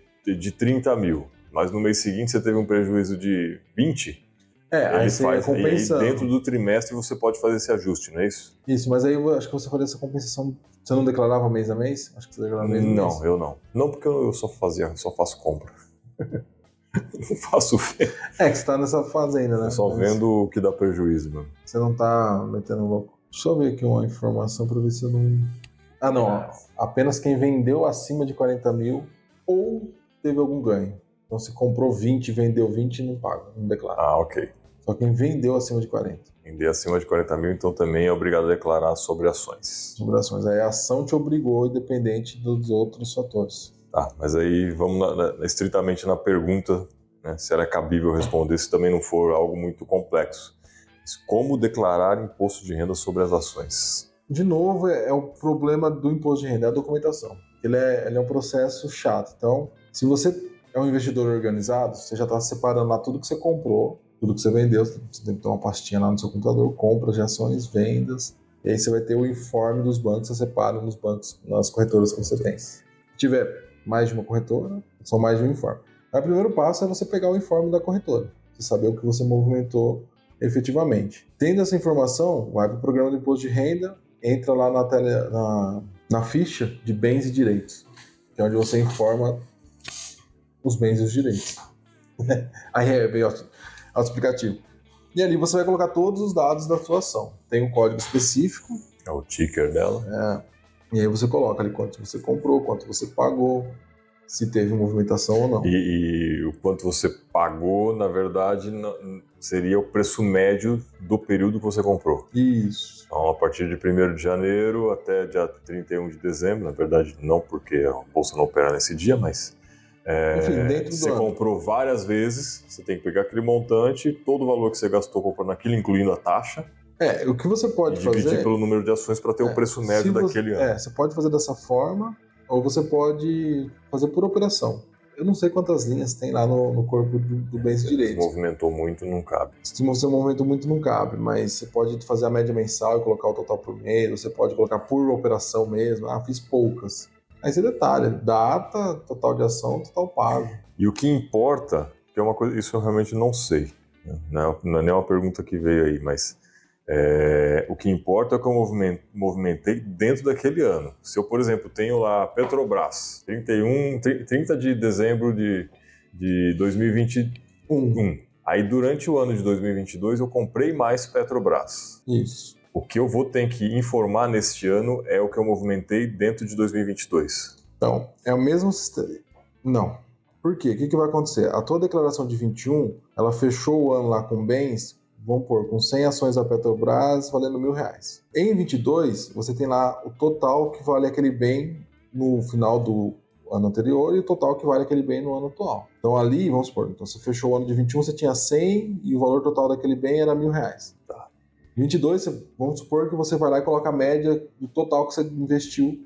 30 mil, mas no mês seguinte você teve um prejuízo de 20. Aí você faz, ia compensando. E aí dentro do trimestre você pode fazer esse ajuste, não é isso? Isso, mas aí eu acho que você faria essa compensação. Você não declarava mês a mês? Acho que você declarava mês a mês. Não, eu não. Não, porque eu só faço compra. Não faço venda. Que você tá nessa fase ainda, né? Eu só vendo o que dá prejuízo, mano. Você não tá metendo louco. Deixa eu ver aqui uma informação pra ver se eu não... Ah, não. Ó. Apenas quem vendeu acima de 40 mil ou teve algum ganho. Então, se comprou 20 e vendeu 20, não paga, não declara. Ah, ok. Só quem vendeu acima de 40. Vender acima de 40 mil, então também é obrigado a declarar sobre ações. Sobre ações. Aí a ação te obrigou, independente dos outros fatores. Tá, mas aí vamos estritamente na pergunta, né, se era cabível responder, se também não for algo muito complexo. Como declarar imposto de renda sobre as ações? De novo, é o problema do imposto de renda, é a documentação. Ele é um processo chato. Então, se você é um investidor organizado, você já está separando lá tudo que você comprou, tudo que você vendeu, você tem que ter uma pastinha lá no seu computador, compras de ações, vendas, e aí você vai ter o informe dos bancos, você separa nos bancos, nas corretoras que você tem. Se tiver mais de uma corretora, são mais de um informe. Aí, o primeiro passo é você pegar o informe da corretora, você saber o que você movimentou efetivamente. Tendo essa informação, vai para o programa do imposto de renda, entra lá na ficha de bens e direitos, que é onde você informa os bens e os direitos. Aí é bem autoexplicativo. E ali você vai colocar todos os dados da sua ação. Tem um código específico. É o ticker dela. E aí você coloca ali quanto você comprou, quanto você pagou, se teve movimentação ou não. E o quanto você pagou, na verdade, seria o preço médio do período que você comprou. Isso. Então, a partir de 1º de janeiro até dia 31 de dezembro, na verdade, não porque a bolsa não opera nesse dia, mas... Enfim, dentro do você ano. comprou várias vezes, você tem que pegar aquele montante, todo o valor que você gastou comprando aquilo, incluindo a taxa, o que você pode e fazer... dividir pelo número de ações para ter o preço médio daquele ano. Você pode fazer dessa forma, ou você pode fazer por operação. Eu não sei quantas linhas tem lá no corpo do bens e direitos. Se movimentou muito, não cabe. Se você movimentou muito, não cabe, mas você pode fazer a média mensal e colocar o total por mês, você pode colocar por operação mesmo. Fiz poucas. Aí você detalha, data, total de ação, total pago. E o que importa, que é uma coisa, isso eu realmente não sei, né? Não é nem uma pergunta que veio aí, mas o que importa é o que eu movimentei dentro daquele ano. Se eu, por exemplo, tenho lá Petrobras, 30 de dezembro de 2021, aí durante o ano de 2022 eu comprei mais Petrobras. Isso. O que eu vou ter que informar neste ano é o que eu movimentei dentro de 2022. Então, é o mesmo sistema. Não. Por quê? O que vai acontecer? A tua declaração de 21, ela fechou o ano lá com bens, vamos pôr, com 100 ações da Petrobras valendo R$1.000. Em 22, você tem lá o total que vale aquele bem no final do ano anterior e o total que vale aquele bem no ano atual. Então ali, vamos supor, então você fechou o ano de 21, você tinha 100 e o valor total daquele bem era R$1.000. Tá. 22, vamos supor que você vai lá e coloca a média do total que você investiu,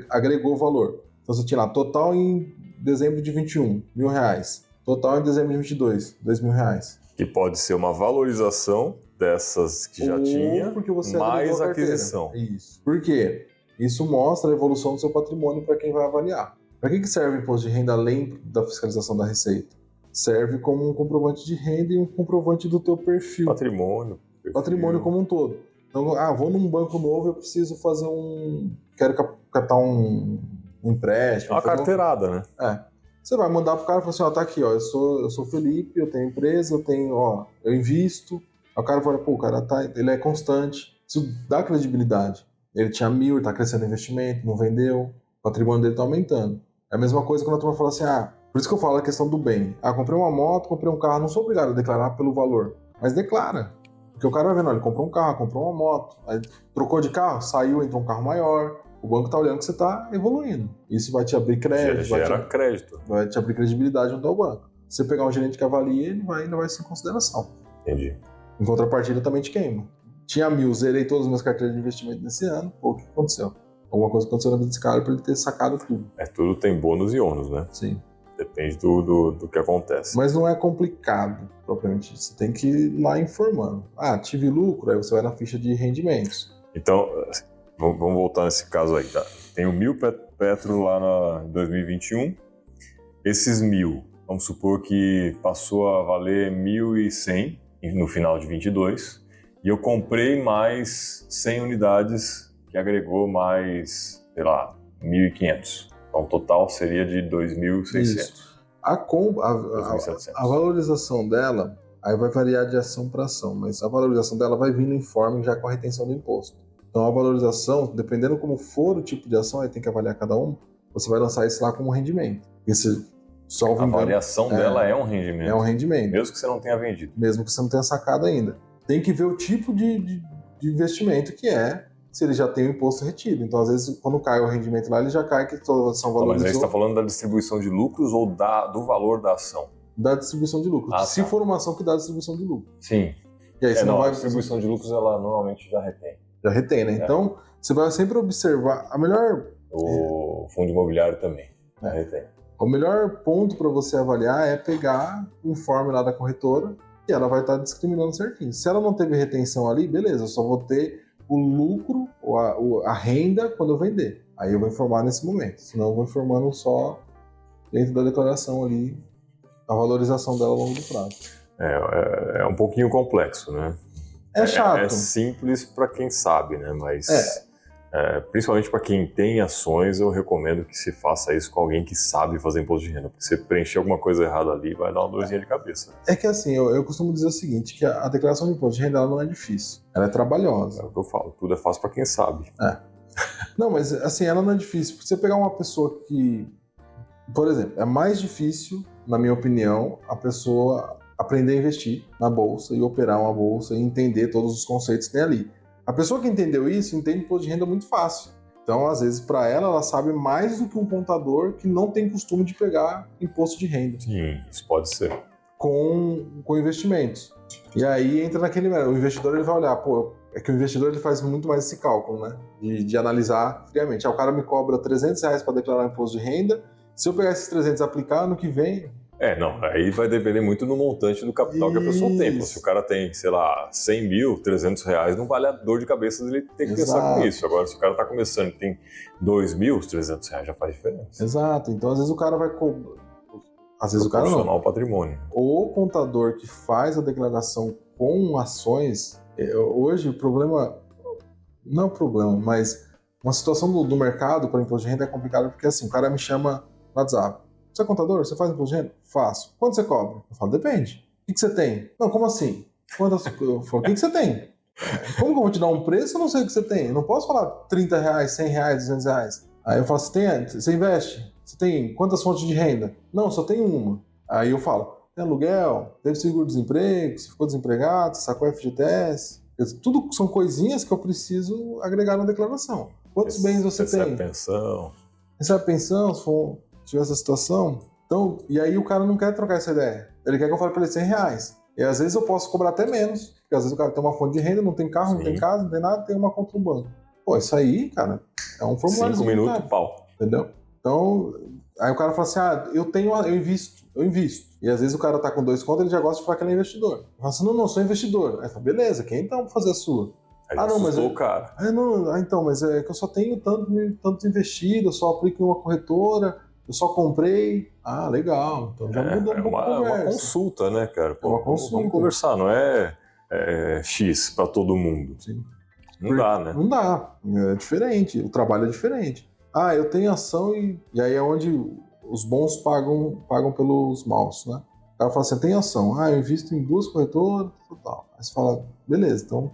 agregou o valor. Então você tinha lá, total em dezembro de 21, R$1.000. Total em dezembro de 22, R$2.000. Que pode ser uma valorização dessas que já tinha, porque você mais aquisição. Isso. Por quê? Isso mostra a evolução do seu patrimônio para quem vai avaliar. Para que serve o imposto de renda além da fiscalização da receita? Serve como um comprovante de renda e um comprovante do teu perfil. Patrimônio. Patrimônio como um todo. Então, vou num banco novo, eu preciso fazer quero captar um empréstimo. Uma carteirada, né? Você vai mandar pro cara e falar assim, ó, tá aqui, ó, eu sou Felipe, eu tenho empresa, eu invisto. Aí o cara fala, pô, o cara ele é constante. Isso dá credibilidade. Ele tinha 1.000, ele tá crescendo o investimento, não vendeu, o patrimônio dele tá aumentando. É a mesma coisa quando a turma fala assim, por isso que eu falo a questão do bem. Comprei uma moto, comprei um carro, não sou obrigado a declarar pelo valor, mas declara. Porque o cara vai vendo, ó, ele comprou um carro, comprou uma moto, aí trocou de carro, saiu, entrou um carro maior. O banco tá olhando que você tá evoluindo. Isso vai te abrir crédito. Crédito. Vai te abrir credibilidade junto ao banco. Se você pegar um gerente que avalia, ele ainda vai ser em consideração. Entendi. Em contrapartida, também te queima. Tinha 1.000, zerei todas as minhas carteiras de investimento nesse ano. Pô, o que aconteceu? Alguma coisa aconteceu na vida desse cara pra ele ter sacado tudo. Tudo tem bônus e ônus, né? Sim. Depende do que acontece. Mas não é complicado, propriamente. Você tem que ir lá informando. Tive lucro, aí você vai na ficha de rendimentos. Então, vamos voltar nesse caso aí, tá? Tem o 1.000 Petro lá em 2021. Esses 1.000, vamos supor que passou a valer 1.100 no final de 22, e eu comprei mais 100 unidades, que agregou mais, sei lá, 1.500. Então, o total seria de 2.600. A valorização dela, aí vai variar de ação para ação, mas a valorização dela vai vir no informe já com a retenção do imposto. Então, a valorização, dependendo como for o tipo de ação, aí tem que avaliar cada um, você vai lançar isso lá como rendimento. A variação dela é um rendimento. É um rendimento. Mesmo que você não tenha vendido. Mesmo que você não tenha sacado ainda. Tem que ver o tipo de investimento que é, se ele já tem o imposto retido. Então, às vezes, quando cai o rendimento lá, ele já cai que toda ação valorizou. Mas aí você está falando da distribuição de lucros ou do valor da ação? Da distribuição de lucros. Se for uma ação que dá distribuição de lucros. Sim. E aí você não vai... A distribuição de lucros, ela normalmente já retém. Já retém, né? Então, você vai sempre observar a melhor... O fundo imobiliário também já retém. O melhor ponto para você avaliar é pegar o informe lá da corretora e ela vai estar discriminando certinho. Se ela não teve retenção ali, beleza, eu só vou ter o lucro ou a renda quando eu vender. Aí eu vou informar nesse momento. Senão eu vou informando só dentro da declaração ali a valorização dela ao longo do prazo. É um pouquinho complexo, né? É chato. É simples para quem sabe, né? Mas principalmente para quem tem ações, eu recomendo que se faça isso com alguém que sabe fazer imposto de renda. Porque se preencher alguma coisa errada ali, vai dar uma dorzinha de cabeça. É que assim, eu costumo dizer o seguinte, que a declaração de imposto de renda ela não é difícil. Ela é trabalhosa. É o que eu falo, tudo é fácil para quem sabe. Não, mas assim, ela não é difícil. Porque você pegar uma pessoa que... Por exemplo, é mais difícil, na minha opinião, a pessoa aprender a investir na bolsa e operar uma bolsa e entender todos os conceitos que tem ali. A pessoa que entendeu isso, entende imposto de renda muito fácil. Então, às vezes, para ela sabe mais do que um contador que não tem costume de pegar imposto de renda. Sim, isso pode ser. Com investimentos. E aí entra naquele... O investidor ele vai olhar, é que o investidor ele faz muito mais esse cálculo, né? De analisar friamente. O cara me cobra R$300 para declarar imposto de renda. Se eu pegar esses 300 e aplicar, ano que vem... aí vai depender muito do montante do capital que a pessoa tem. Se o cara tem, sei lá, 100 mil, R$300, não vale a dor de cabeça dele ter que pensar com isso. Agora, se o cara está começando e tem 2 mil, os R$300 já faz diferença. Exato. Então, às vezes o cara vai cobrar... Às vezes o cara não. O patrimônio. O contador que faz a declaração com ações, hoje o problema... Não é um problema, mas uma situação do mercado para imposto de renda é complicada porque assim, o cara me chama no WhatsApp. Você é contador? Você faz imposto de renda? Faço. Quanto você cobra? Eu falo, depende. O que você tem? Não, como assim? Eu falo, o que você tem? Como que eu vou te dar um preço? Eu não sei o que você tem. Eu não posso falar R$30, R$100, R$200. Aí eu falo, você investe? Você tem quantas fontes de renda? Não, só tem uma. Aí eu falo, tem aluguel, teve seguro-desemprego, você ficou desempregado, você sacou FGTS. Tudo são coisinhas que eu preciso agregar na declaração. Quantos bens você tem? Recebe pensão. Recebe pensão, se for... tiver essa situação. Então, e aí o cara não quer trocar essa ideia. Ele quer que eu fale para ele R$100. E às vezes eu posso cobrar até menos. Porque às vezes o cara tem uma fonte de renda, não tem carro, não tem casa, não tem nada, tem uma conta no banco. Isso aí, cara, é um formulário. 5 minutos, pau. Entendeu? Então, aí o cara fala assim, eu invisto. E às vezes o cara tá com 2 contas, ele já gosta de falar que ele é investidor. Eu falo assim, não, sou investidor. Aí fala, beleza, quem então vai fazer a sua? Não, mas o cara. Então, mas é que eu só tenho tanto investido, eu só aplico em uma corretora, eu só comprei. Legal. Então já mudou um pouco a conversa. É uma consulta, né, cara? Uma consulta. Vamos conversar, não é X para todo mundo. Sim. Não dá, né? Não dá. É diferente. O trabalho é diferente. Eu tenho ação e aí é onde os bons pagam pelos maus, né? O cara fala assim, tem ação, eu invisto em 2 corretoras, tal. Aí você fala, beleza, então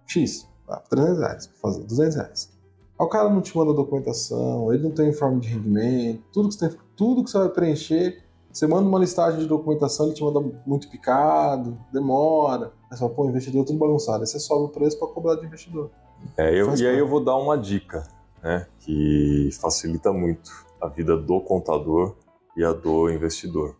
X, R$300, pra fazer R$200. Aí o cara não te manda documentação, ele não tem informe de rendimento, tudo que você vai preencher, você manda uma listagem de documentação, ele te manda muito picado, demora. Aí você fala, pô, investidor tudo bagunçado. Aí você sobe o preço para cobrar de investidor. E aí eu vou dar uma dica, né, que facilita muito a vida do contador e a do investidor.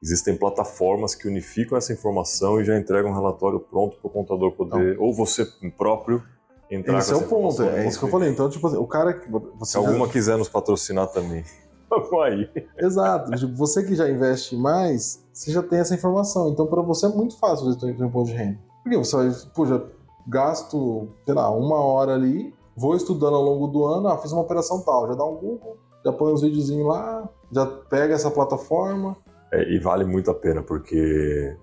Existem plataformas que unificam essa informação e já entregam um relatório pronto para o contador poder, ou você próprio, entrar esse com é essa o ponto, informação. é isso que eu falei. Então, tipo assim, o cara que... Se alguma quiser nos patrocinar também, vamos aí. Exato. Tipo, você que já investe mais, você já tem essa informação. Então, para você é muito fácil fazer o imposto de renda. Porque você vai, pô, já gasto, sei lá, 1 hora ali, vou estudando ao longo do ano, fiz uma operação tal, já dá um Google, já põe uns videozinhos lá, já pega essa plataforma. E vale muito a pena, porque,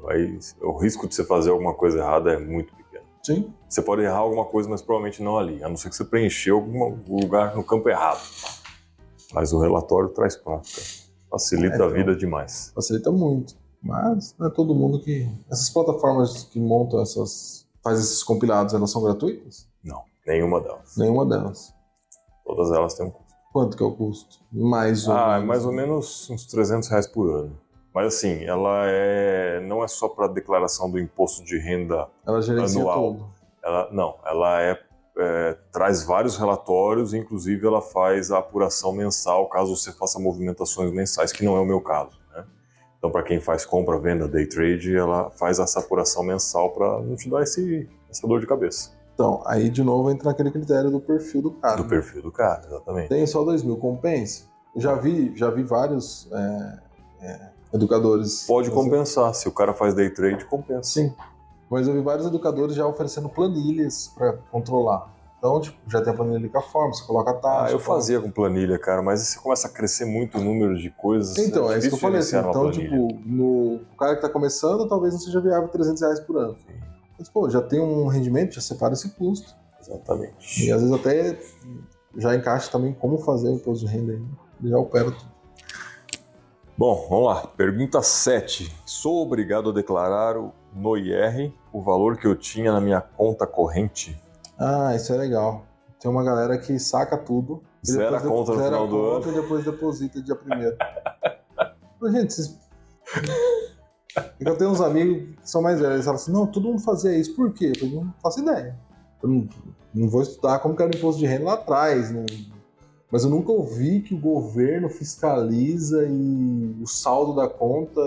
aí o risco de você fazer alguma coisa errada é muito pequeno. Sim. Você pode errar alguma coisa, mas provavelmente não ali, a não ser que você preencheu algum lugar no campo errado. Mas o relatório traz prática. Facilita a vida demais. Facilita muito. Mas não é todo mundo que... Essas plataformas que montam faz esses compilados, elas são gratuitas? Não, nenhuma delas. Nenhuma delas. Todas elas têm um custo. Quanto que é o custo? Mais ou menos uns R$300 por ano. Mas assim, ela não é só para declaração do imposto de renda ela gerencia anual. Tudo. Ela traz vários relatórios, inclusive ela faz a apuração mensal caso você faça movimentações mensais, que não é o meu caso, né? Então, para quem faz compra, venda, day trade, ela faz essa apuração mensal para não te dar essa dor de cabeça. Então, aí de novo entra naquele critério do perfil do cara. Do perfil do cara, exatamente. Tem só 2.000, compensa? Já vi vários educadores... Pode compensar, se o cara faz day trade, compensa. Sim, mas eu vi vários educadores já oferecendo planilhas para controlar. Então, tipo, já tem a planilha com a forma, você coloca a taxa. Eu fazia com planilha, cara, mas você começa a crescer muito o número de coisas. Então, é isso que eu falei assim. Então, tipo, o cara que tá começando, talvez não seja viável R$300 por ano. Sim. Mas, pô, já tem um rendimento, já separa esse custo. Exatamente. E às vezes até já encaixa também como fazer o imposto de renda aí. Já opera tudo. Bom, vamos lá. Pergunta 7. Sou obrigado a declarar no IR o valor que eu tinha na minha conta corrente? Isso é legal. Tem uma galera que saca tudo. Zera a conta no final do ano. E depois deposita dia 1º. Gente, vocês... Eu tenho uns amigos que são mais velhos, eles falam assim, não, todo mundo fazia isso, por quê? Eu não faço ideia. Eu não vou estudar como que era o imposto de renda lá atrás, mas eu nunca ouvi que o governo fiscaliza e o saldo da conta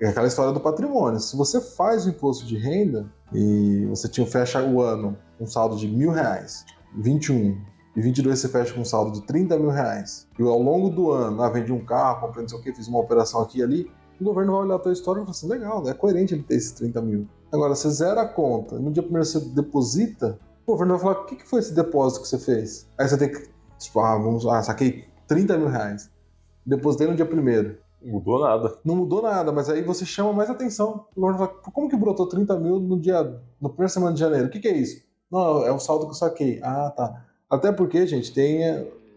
é aquela história do patrimônio. Se você faz o imposto de renda e você fecha o ano com um saldo de R$1.000, 21 e 22 você fecha com um saldo de R$30.000 e ao longo do ano, vendi um carro, comprei não sei o que, fiz uma operação aqui e ali, o governo vai olhar a tua história e vai falar assim, legal, é coerente ele ter esses 30 mil. Agora, você zera a conta, no dia 1º você deposita, o governo vai falar, o que foi esse depósito que você fez? Aí você tem que, tipo, saquei R$30.000, depositei no dia 1º. Não mudou nada. Não mudou nada, mas aí você chama mais atenção. O governo fala, como que brotou 30 mil na primeira semana de janeiro? O que é isso? Não, é o saldo que eu saquei. Tá. Até porque, gente, tem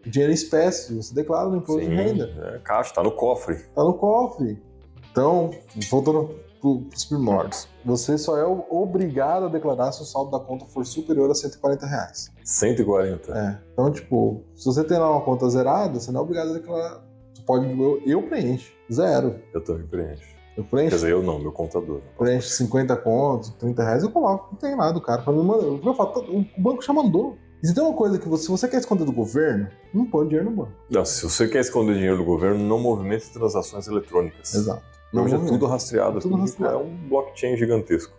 dinheiro em espécie, você declara no imposto de renda. Caixa, tá no cofre. Tá no cofre. Então, voltando pros primórdios, você só é obrigado a declarar se o saldo da conta for superior a R$140. 140? Então, tipo, se você tem lá uma conta zerada, você não é obrigado a declarar. Você pode, eu preencho, 0. Eu também preencho. Eu preencho. Quer dizer, eu não, meu contador. Preenche 50 contos, R$30, eu coloco, não tem nada, o cara. O banco já mandou. E se tem uma coisa que se você quer esconder do governo, não põe dinheiro no banco. Não, se você quer esconder dinheiro do governo, não movimente transações eletrônicas. Exato. Hoje é tudo rastreado. É um blockchain gigantesco.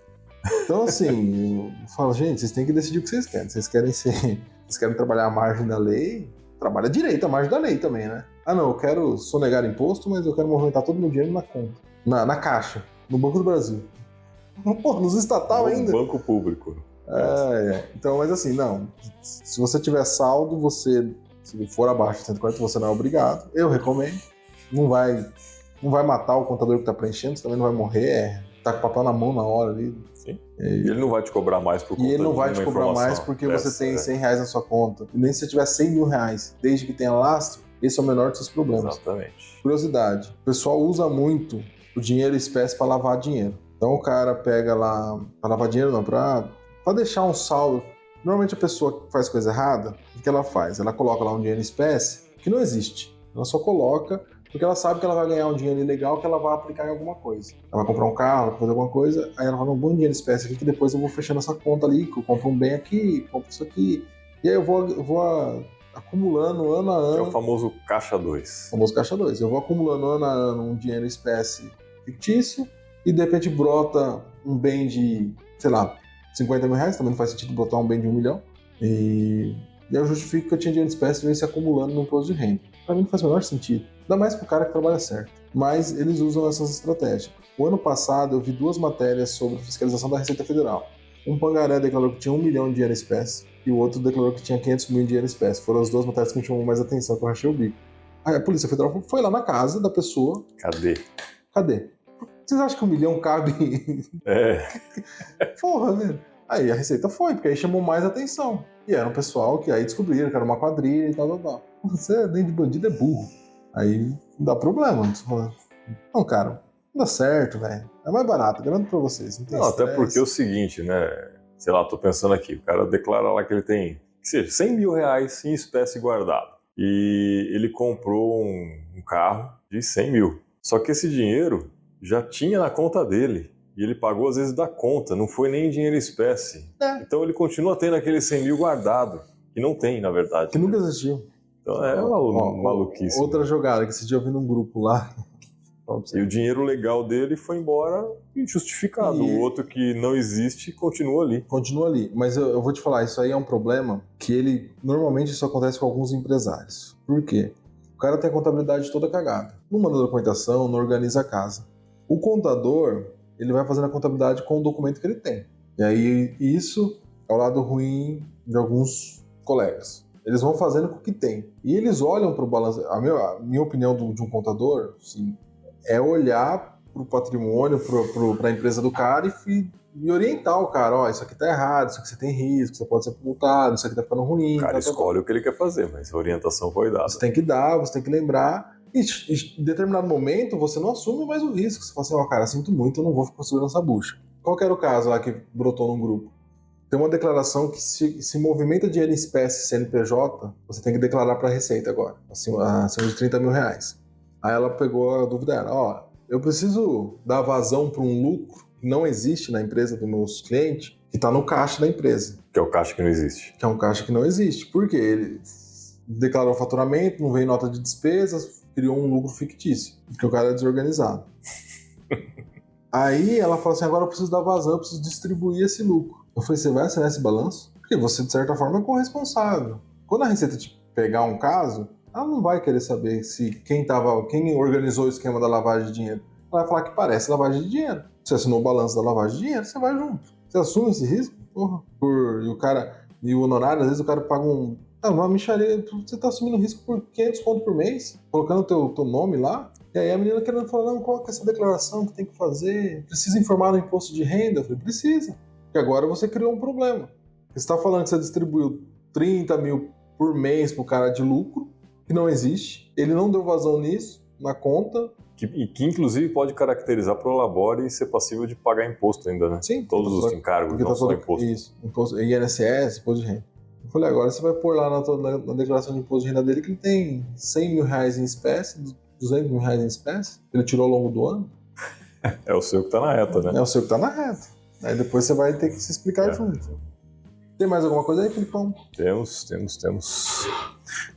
Então, assim, eu falo, gente, vocês têm que decidir o que vocês querem. Vocês querem trabalhar à margem da lei, trabalha direito à margem da lei também, né? Não, eu quero sonegar imposto, mas eu quero movimentar todo o meu dinheiro na conta. Na caixa, no Banco do Brasil. Pô, nos estatal ainda. No banco público. Então, mas assim, não. Se você tiver saldo, se for abaixo de 140, você não é obrigado. Eu recomendo. Não vai matar o contador que está preenchendo, você também não vai morrer, tá com o papel na mão na hora ali. Sim. E ele não vai te cobrar mais por conta de E ele não vai uma te cobrar mais porque você tem R$100 na sua conta. E nem se você tiver R$100.000, desde que tenha lastro, Esse é o menor dos seus problemas. Exatamente. Curiosidade, o pessoal usa muito o dinheiro espécie para lavar dinheiro. Então o cara pega lá, para lavar dinheiro não, para deixar um saldo. Normalmente a pessoa que faz coisa errada, o que ela faz? Ela coloca lá um dinheiro em espécie que não existe. Ela só coloca porque ela sabe que ela vai ganhar um dinheiro ilegal que ela vai aplicar em alguma coisa. Ela vai comprar um carro, vai fazer alguma coisa, aí ela fala, um bom dinheiro em espécie aqui que depois eu vou fechando essa conta ali, que eu compro um bem aqui, compro isso aqui. E aí eu vou acumulando ano a ano. É o famoso caixa 2. O famoso caixa 2. Eu vou acumulando ano a ano um dinheiro em espécie fictício e de repente brota um bem de, sei lá, 50 mil reais, também não faz sentido botar um bem de 1 milhão. E eu justifico que eu tinha dinheiro em espécie e veio se acumulando no imposto de renda. Pra mim não faz o menor sentido. Ainda mais pro cara que trabalha certo. Mas eles usam essas estratégias. O ano passado eu vi 2 matérias sobre fiscalização da Receita Federal. Um pangaré declarou que tinha 1 milhão de dinheiro em espécie e o outro declarou que tinha 500 mil de dinheiro em espécie. Foram as 2 matérias que me chamou mais atenção, que eu rachei o bico. Aí a Polícia Federal foi lá na casa da pessoa. Cadê? Vocês acham que 1 milhão cabe? Porra, velho. Aí a Receita foi, porque aí chamou mais atenção. E era um pessoal que aí descobriram que era uma quadrilha e tal. Você, nem de bandido, é burro. Aí dá problema. Não, cara, não dá certo, velho. É mais barato, garanto pra vocês. Não, até porque é o seguinte, né? Sei lá, tô pensando aqui, o cara declara lá que ele tem, que seja, 100 mil reais em espécie guardado. E ele comprou um carro de 100 mil. Só que esse dinheiro já tinha na conta dele. E ele pagou às vezes da conta, não foi nem dinheiro em espécie. Então ele continua tendo aquele 100 mil guardado, que não tem, na verdade. Que nunca existiu. Então é uma maluquice. Outra jogada, que esse dia eu vi num grupo lá. E o dinheiro legal dele foi embora injustificado. O outro que não existe continua ali. Continua ali. Mas eu vou te falar, isso aí é um problema que normalmente isso acontece com alguns empresários. Por quê? O cara tem a contabilidade toda cagada. Não manda documentação, não organiza a casa. O contador, ele vai fazendo a contabilidade com o documento que ele tem. E aí isso é o lado ruim de alguns colegas. Eles vão fazendo com o que tem. E eles olham para o balanço. A minha opinião de um contador, sim, é olhar para o patrimônio, para a empresa do cara e orientar o cara. Ó, isso aqui tá errado, isso aqui você tem risco, você pode ser multado, isso aqui tá ficando ruim. O cara escolhe o que ele quer fazer, mas a orientação foi dada. Você tem que dar, você tem que lembrar. E em determinado momento você não assume mais o risco. Você fala assim, ó, cara, sinto muito, eu não vou ficar segurando essa bucha. Qual que era o caso lá que brotou num grupo? Tem uma declaração que se movimenta dinheiro em espécie CNPJ, você tem que declarar para a Receita agora, acima de 30 mil reais. Aí ela pegou a dúvida dela, ó, eu preciso dar vazão para um lucro que não existe na empresa dos meus clientes, que está no caixa da empresa. Que é o caixa que não existe. Que é um caixa que não existe. Por quê? Ele declarou faturamento, não veio nota de despesas, criou um lucro fictício, porque o cara é desorganizado. Aí ela falou assim, agora eu preciso dar vazão, eu preciso distribuir esse lucro. Eu falei, você vai assinar esse balanço? Porque você, de certa forma, é corresponsável. Quando a Receita te pegar um caso, ela não vai querer saber se quem organizou o esquema da lavagem de dinheiro. Ela vai falar que parece lavagem de dinheiro. Você assinou o balanço da lavagem de dinheiro, você vai junto. Você assume esse risco? Porra. E o honorário, às vezes o cara paga uma mixaria, você tá assumindo risco por 500 conto por mês, colocando o teu nome lá. E aí a menina querendo falar, não, qual que é essa declaração que tem que fazer? Precisa informar no imposto de renda? Eu falei, precisa. Porque agora você criou um problema. Você está falando que você distribuiu 30 mil por mês pro cara de lucro, que não existe. Ele não deu vazão nisso, na conta. Que inclusive pode caracterizar pro labore e ser passível de pagar imposto ainda, né? Sim. Todos os encargos, não só imposto. Isso, INSS, imposto de renda. Eu falei, agora você vai pôr lá na declaração de imposto de renda dele que ele tem 100 mil reais em espécie, 200 mil reais em espécie, que ele tirou ao longo do ano. É o seu que tá na reta, né? É o seu que tá na reta. Aí depois você vai ter que se explicar junto. Tem mais alguma coisa aí, Filipão? Temos.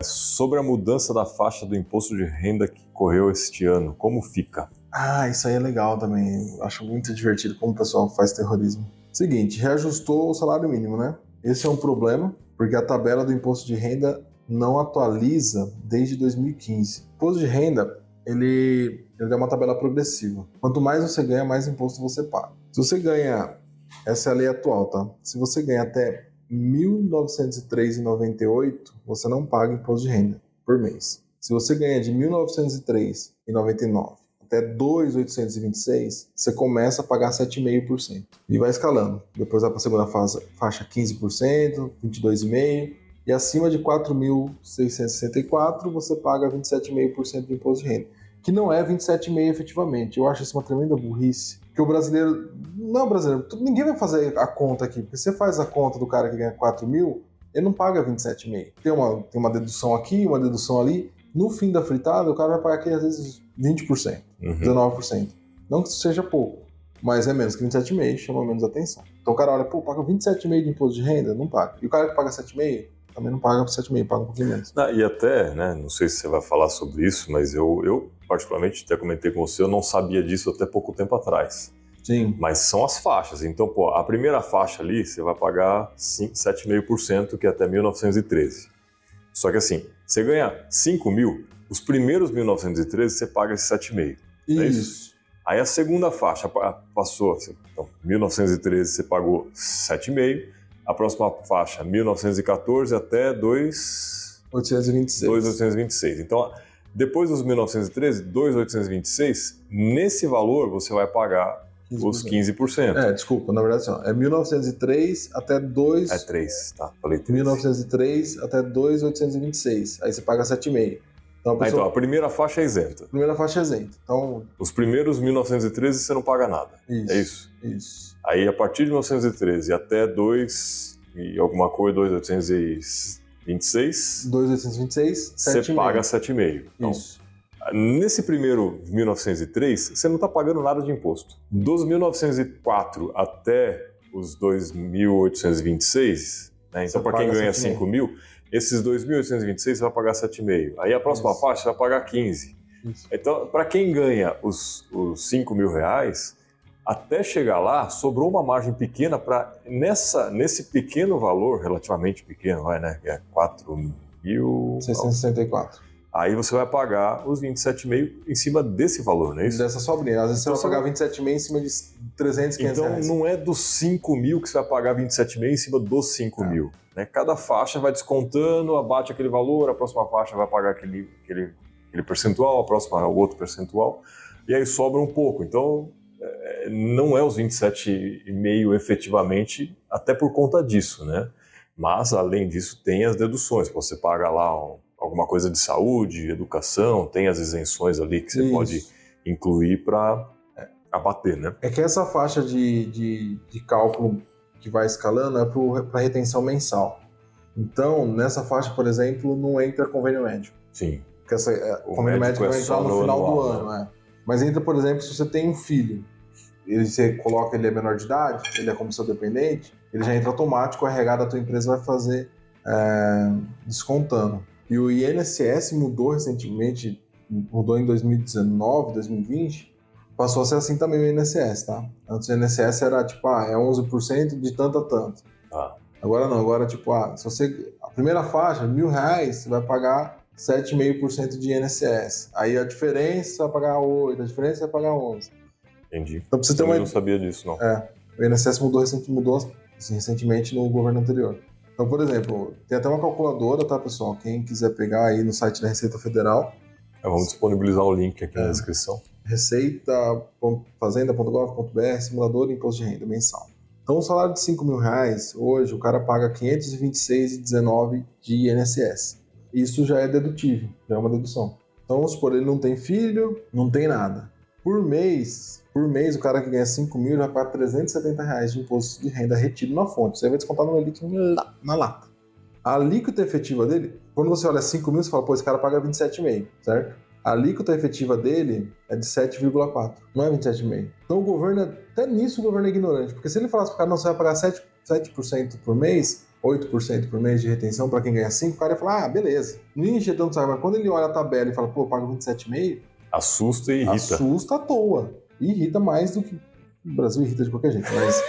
Sobre a mudança da faixa do imposto de renda que correu este ano, como fica? Ah, isso aí é legal também. Acho muito divertido como o pessoal faz terrorismo. Seguinte, reajustou o salário mínimo, né? Esse é um problema, porque a tabela do imposto de renda não atualiza desde 2015. O imposto de renda, ele é uma tabela progressiva. Quanto mais você ganha, mais imposto você paga. Se você ganha, essa é a lei atual, tá? Se você ganha até R$ 1.903,98, você não paga imposto de renda por mês. Se você ganha de R$ 1.903,99 até R$ 2.826, você começa a pagar 7,5%. E vai escalando. Depois vai para a segunda faixa 15%, 22,5%, e E acima de 4.664, você paga 27,5% de imposto de renda. Que não é 27,5% efetivamente. Eu acho isso uma tremenda burrice. Porque o brasileiro... Não, brasileiro, ninguém vai fazer a conta aqui. Porque você faz a conta do cara que ganha 4 mil, ele não paga 27,5%. Tem uma dedução aqui, uma dedução ali. No fim da fritada, o cara vai pagar aqui, às vezes, 20%, 19%. Não que isso seja pouco, mas é menos que 27,5%, chama menos atenção. Então o cara olha, pô, paga 27,5% de imposto de renda? Não paga. E o cara que paga 7,5%, também não paga 7,5%, paga um pouquinho menos. E até, né, não sei se você vai falar sobre isso, mas eu particularmente, até comentei com você, eu não sabia disso até pouco tempo atrás. Sim. Mas são as faixas. Então, pô, a primeira faixa ali, você vai pagar 7,5%, que é até 1.913. Só que assim, você ganha 5 mil, os primeiros 1.913 você paga esse 7,5%. Isso. É isso? Aí a segunda faixa passou, então, 1.913 você pagou 7,5%, a próxima faixa 1.914 até 2.826. Então, depois dos 1.913, 2.826, nesse valor você vai pagar 15%. Os 15%. Desculpa, na verdade é 1.903 até 2... É 3, tá, falei 3. 1.903 até 2.826, aí você paga 7,5%. Então, a primeira faixa é isenta. Primeira faixa é isenta. Então... Os primeiros 1.913 você não paga nada. Isso, é isso? Isso. Aí, a partir de 1913 até 2 e alguma coisa, 2.826... 2.826, você paga 7,5%. Então, isso. Nesse primeiro 1903, você não está pagando nada de imposto. Dos 1904 até os 2.826, né? Então para quem ganha 5 mil, esses 2.826 você vai pagar 7,5. Aí a próxima faixa você vai pagar 15. Isso. Então, para quem ganha os 5 mil reais, até chegar lá, sobrou uma margem pequena para, nesse pequeno valor, relativamente pequeno, né? Que é 4.664. Aí você vai pagar os 27,5 em cima desse valor, não é isso? Dessa sobrinha. Às vezes você vai pagar 27,5 em cima de 300, 500 então, reais. não é dos 5 mil que você vai pagar 27,5 em cima dos 5 mil. Né? Cada faixa vai descontando, abate aquele valor, a próxima faixa vai pagar aquele percentual, a próxima o outro percentual, e aí sobra um pouco. Então, não é os 27,5 efetivamente, até por conta disso, né? Mas, além disso, tem as deduções. Você paga lá alguma coisa de saúde, educação, tem as isenções ali que você pode incluir para abater, né? É que essa faixa de cálculo que vai escalando é para retenção mensal. Então, nessa faixa, por exemplo, não entra convênio médico. Sim. Porque o convênio médico vai entrar no final do ano, né? Mas entra, por exemplo, se você tem um filho, você coloca ele é menor de idade, ele é como seu dependente, ele já entra automático, o RH da tua empresa vai fazer descontando. E o INSS mudou recentemente, mudou em 2019, 2020, passou a ser assim também o INSS, tá? Antes o INSS era tipo, é 11% de tanto a tanto. Agora não, agora tipo, se você, a primeira faixa, R$1.000, você vai pagar 7,5% de INSS. Aí a diferença você vai pagar 8%, a diferença você vai pagar 11%. Entendi. Então, pra você ter Eu não sabia disso, não. O INSS mudou assim, recentemente no governo anterior. Então, por exemplo, tem até uma calculadora, tá, pessoal? Quem quiser pegar aí no site da Receita Federal. Vamos disponibilizar o link aqui na descrição. Receita.fazenda.gov.br, simulador de imposto de renda mensal. Então, um salário de R$5.000, hoje, o cara paga R$526,19 de INSS. Isso já é dedutível, já é uma dedução. Então, vamos supor, ele não tem filho, não tem nada. Por mês, o cara que ganha 5 mil vai pagar R$370 de imposto de renda retido na fonte. Você vai descontar no líquido na lata. A alíquota efetiva dele, quando você olha 5 mil, você fala, pô, esse cara paga 27,5, certo? A alíquota efetiva dele é de 7,4, não é 27,5. Então o governo, até nisso o governo é ignorante, porque se ele falasse pro cara, não, você vai pagar 7% por mês, 8% por mês de retenção para quem ganha 5, o cara ia falar, beleza. Não ia encher tanto saco, mas quando ele olha a tabela e fala, pô, eu pago 27,5, assusta e irrita. Assusta à toa. E irrita mais do que... O Brasil irrita de qualquer jeito, mas...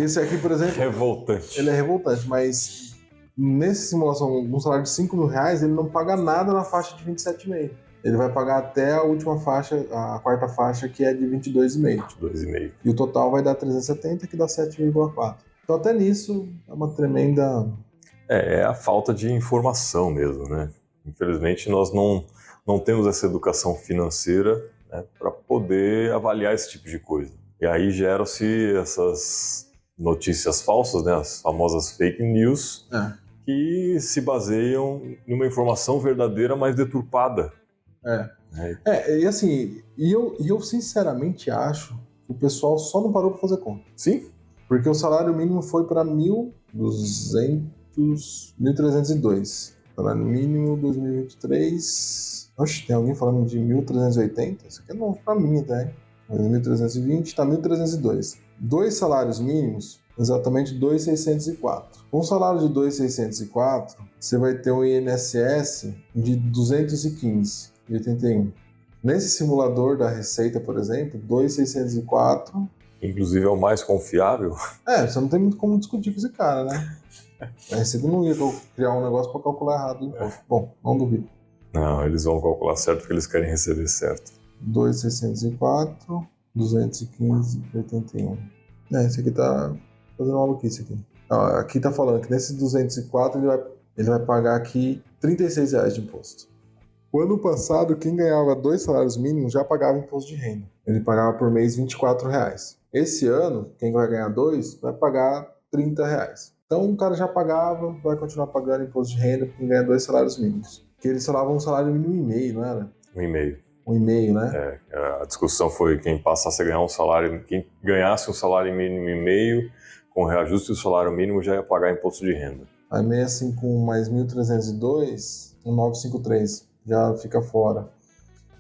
Esse aqui, por exemplo... Revoltante. Ele é revoltante, mas... Nessa simulação, num salário de R$5.000, ele não paga nada na faixa de 27,5. Ele vai pagar até a última faixa, a quarta faixa, que é de 22,5. 22,5. E o total vai dar 370, que dá 7,4. Então, até nisso, é uma tremenda... É a falta de informação mesmo, né? Infelizmente, nós não temos essa educação financeira, né, para poder avaliar esse tipo de coisa. E aí geram-se essas notícias falsas, né, as famosas fake news, que se baseiam em uma informação verdadeira, mas deturpada. E assim, eu sinceramente acho que o pessoal só não parou para fazer conta. Sim. Porque o salário mínimo foi para 1.302. Salário mínimo 2023. Oxe, tem alguém falando de 1.380? Isso aqui é novo para mim, tá? 1.320 está 1.302. Dois salários mínimos, exatamente 2.604. Com um salário de 2.604, você vai ter um INSS de 215,81. Nesse simulador da Receita, por exemplo, 2.604. Inclusive é o mais confiável. Você não tem muito como discutir com esse cara, né? A Receita não ia criar um negócio para calcular errado o imposto. Bom, não duvido. Não, eles vão calcular certo porque eles querem receber certo. 2.604, 215,81. Esse aqui tá fazendo maluquice aqui. Aqui tá falando que nesses 204 ele vai pagar aqui R$36 de imposto. O ano passado, quem ganhava 2 salários mínimos já pagava imposto de renda. Ele pagava por mês R$24. Esse ano, quem vai ganhar 2 vai pagar R$30. Então o cara já pagava, vai continuar pagando imposto de renda porque ganha 2 salários mínimos. Porque eles falavam um salário mínimo e meio, não era? 1,5. 1,5, né? A discussão foi quem passasse a ganhar um salário, quem ganhasse um salário mínimo e meio, com reajuste do salário mínimo já ia pagar imposto de renda. Aí 65 mais 1.302, 1.953, já fica fora.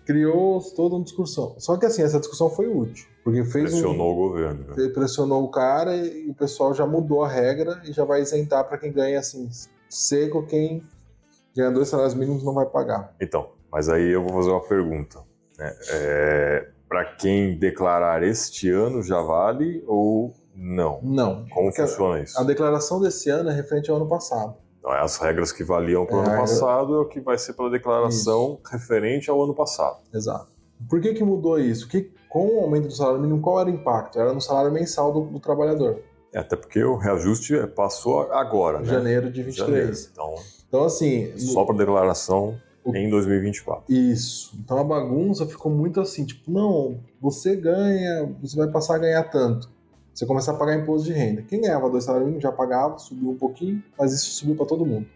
Criou toda uma discussão. Só que assim, essa discussão foi útil. Porque pressionou o governo. Né? Pressionou o cara e o pessoal já mudou a regra e já vai isentar para quem ganha assim, seco, quem ganha 2 salários mínimos não vai pagar. Então, mas aí eu vou fazer uma pergunta. Né? Para quem declarar este ano já vale ou não? Não. Como funciona isso? A declaração desse ano é referente ao ano passado. Então, as regras que valiam para o ano passado é o que vai ser para a declaração referente ao ano passado. Exato. Por que mudou isso? Com o aumento do salário mínimo, qual era o impacto? Era no salário mensal do trabalhador. Até porque o reajuste passou agora, né? Janeiro de 23. Então assim... Só para declaração em 2024. Isso. Então a bagunça ficou muito assim, tipo, não, você ganha, você vai passar a ganhar tanto. Você começa a pagar imposto de renda. Quem ganhava 2 salários mínimos já pagava, subiu um pouquinho, mas isso subiu para todo mundo.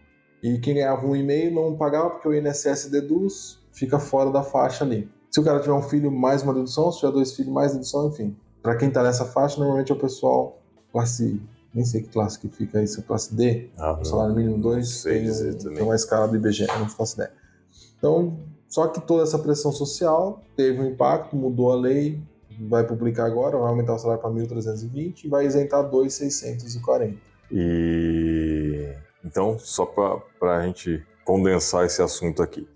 E quem ganhava 1,5 não pagava porque o INSS deduz, fica fora da faixa ali. Se o cara tiver um filho, mais uma dedução, se tiver 2 filhos, mais dedução, enfim. Para quem tá nessa faixa, normalmente é o pessoal classe, nem sei que classe que fica isso, classe D, o salário mínimo 2, tem uma escala do IBGE, não faço ideia. Então, só que toda essa pressão social teve um impacto, mudou a lei, vai publicar agora, vai aumentar o salário para 1.320 e vai isentar 2.640. Então, só para a gente condensar esse assunto aqui.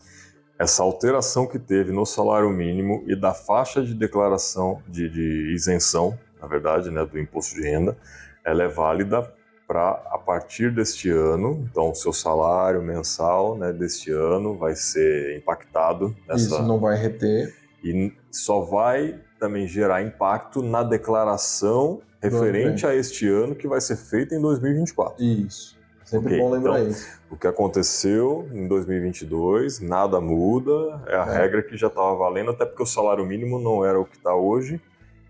Essa alteração que teve no salário mínimo e da faixa de declaração de isenção, na verdade, né, do imposto de renda, ela é válida para, a partir deste ano, então o seu salário mensal, né, deste ano vai ser impactado. Isso não vai reter. E só vai também gerar impacto na declaração referente a este ano que vai ser feita em 2024. Isso. Sempre bom lembrar então, isso. O que aconteceu em 2022, nada muda, é a regra que já estava valendo, até porque o salário mínimo não era o que está hoje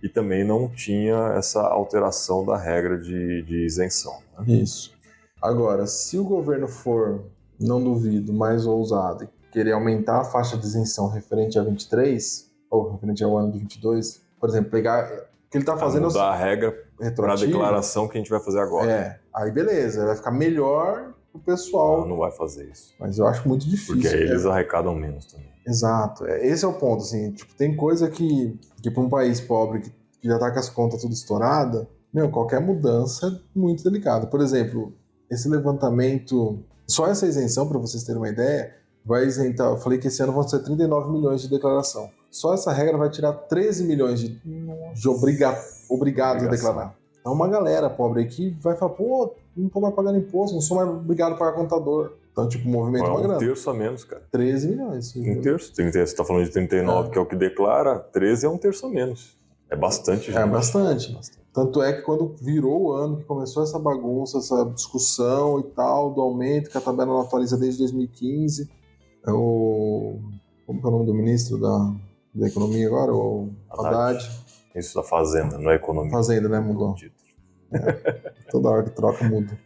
e também não tinha essa alteração da regra de isenção. Né? Isso. Agora, se o governo for, não duvido, mais ousado e querer aumentar a faixa de isenção referente a 23, ou referente ao ano de 22, por exemplo, pegar... O que ele está fazendo... Mudar a regra para a declaração que a gente vai fazer agora. Aí beleza, vai ficar melhor o pessoal. Não vai fazer isso. Mas eu acho muito difícil. Porque aí eles arrecadam menos também. Exato. Esse é o ponto, assim. Tipo, tem coisa que para um país pobre que já tá com as contas tudo estourada, qualquer mudança é muito delicada. Por exemplo, esse levantamento, só essa isenção, para vocês terem uma ideia, vai isentar, eu falei que esse ano vão ser 39 milhões de declaração. Só essa regra vai tirar 13 milhões de obrigados a declarar. Então uma galera pobre aí que vai falar, pô, não tô mais pagando imposto, não sou mais obrigado a pagar contador. Então, tipo, o movimento é uma grana. 1/3 a menos, cara. 13 milhões. 1/3. Você tá falando de 39, que é o que declara, 13 é 1/3 a menos. É bastante, gente. É bastante. Tanto é que quando virou o ano, que começou essa bagunça, essa discussão e tal, do aumento, que a tabela não atualiza desde 2015, como que é o nome do ministro da Economia agora? O Haddad. Isso da Fazenda, não é Economia. Fazenda, né? Mudou. Toda hora que troca, muda.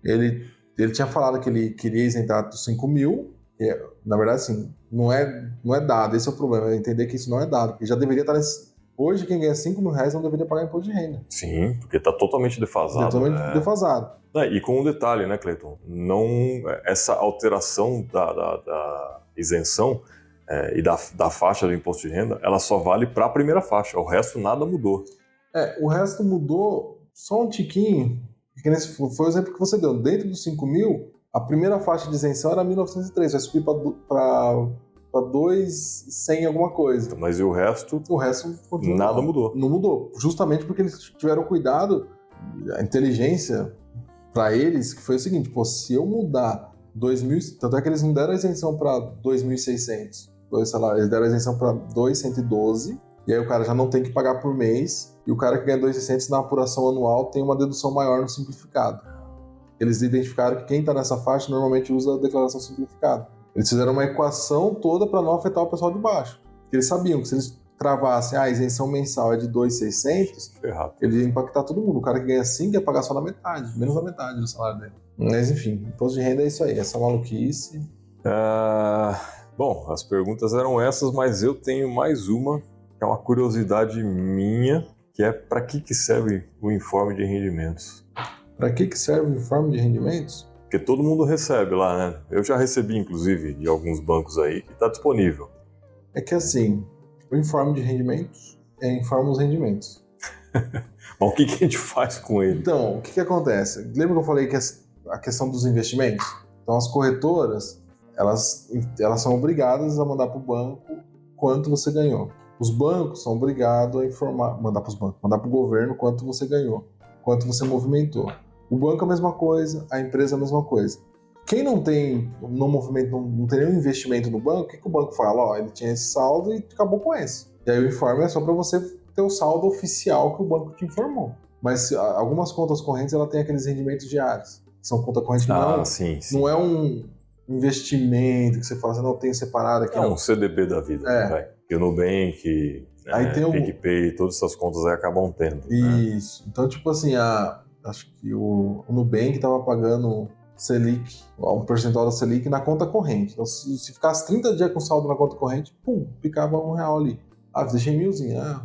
Ele Ele tinha falado que ele queria isentar dos 5 mil, na verdade, assim, não é dado, esse é o problema, é entender que isso não é dado, porque já deveria estar hoje quem ganha 5 mil reais não deveria pagar imposto de renda. Sim, porque está totalmente defasado. Totalmente defasado. E com um detalhe, né, Cleiton? Essa alteração da isenção e da faixa do imposto de renda, ela só vale para a primeira faixa, o resto nada mudou. O resto mudou só um tiquinho, porque nesse foi o exemplo que você deu, dentro dos 5 mil, a primeira faixa de isenção era 1.903, vai subir para 2.100 alguma coisa. Mas e o resto? O resto continua. Nada mudou. Não mudou. Justamente porque eles tiveram cuidado, a inteligência para eles, que foi o seguinte, se eu mudar 2.000, tanto é que eles não deram a isenção para 2.600, eles deram a isenção para 2.112, e aí o cara já não tem que pagar por mês, e o cara que ganha 2.600 na apuração anual tem uma dedução maior no simplificado. Eles identificaram que quem está nessa faixa normalmente usa a declaração simplificada. Eles fizeram uma equação toda para não afetar o pessoal de baixo. Porque eles sabiam que se eles travassem a isenção mensal é de 2.600, ele ia impactar todo mundo. O cara que ganha 5 ia pagar só na metade, menos da metade do salário dele. Mas enfim, imposto de renda é isso aí, essa maluquice. Bom, as perguntas eram essas, mas eu tenho mais uma, que é uma curiosidade minha, que é para que serve o informe de rendimentos? Para que serve o informe de rendimentos? Porque todo mundo recebe lá, né? Eu já recebi, inclusive, de alguns bancos aí, que está disponível. É que assim, o informe de rendimentos informa os rendimentos. Mas o que a gente faz com ele? Então, o que acontece? Lembra que eu falei que a questão dos investimentos? Então, as corretoras, elas são obrigadas a mandar para o banco quanto você ganhou. Os bancos são obrigados a informar, mandar para o governo quanto você ganhou, quanto você movimentou. O banco é a mesma coisa, a empresa é a mesma coisa. Quem não tem não tem nenhum investimento no banco, o que o banco fala? Ele tinha esse saldo e acabou com esse. E aí o informe é só para você ter o saldo oficial que o banco te informou. Mas algumas contas correntes ela tem aqueles rendimentos diários. São conta corrente sim. Não é um investimento que você fala assim, não, tenho separado aqui. É um CDB da vida, né? Que o Nubank, aí tem PicPay, todas essas contas aí acabam tendo. Isso. Né? Então, tipo assim, acho que o Nubank estava pagando Selic, um percentual da Selic na conta corrente. Então, se ficasse 30 dias com saldo na conta corrente, picava R$1 ali. Deixei 1.000,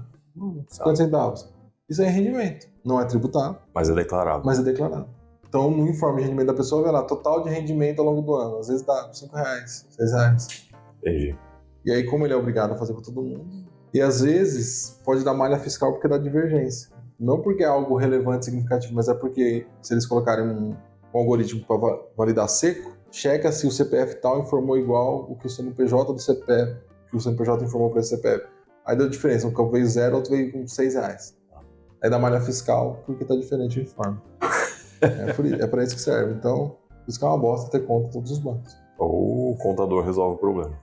50 centavos. Isso aí é rendimento. Não é tributado. Mas é declarado. Então, no informe de rendimento da pessoa, vai lá, total de rendimento ao longo do ano. Às vezes dá R$5, R$6. Entendi. E aí, como ele é obrigado a fazer para todo mundo, e às vezes pode dar malha fiscal porque dá divergência. Não porque é algo relevante, significativo, mas é porque se eles colocarem um algoritmo para validar seco, checa se o CPF tal informou igual o que o CNPJ do CPF, que o CNPJ informou para esse CPF. Aí deu diferença, um campo veio 0, outro veio com R$6. Aí dá malha fiscal porque tá diferente o informe. É para isso que serve. Então, isso que é uma bosta ter conta em todos os bancos. Ou o contador resolve o problema.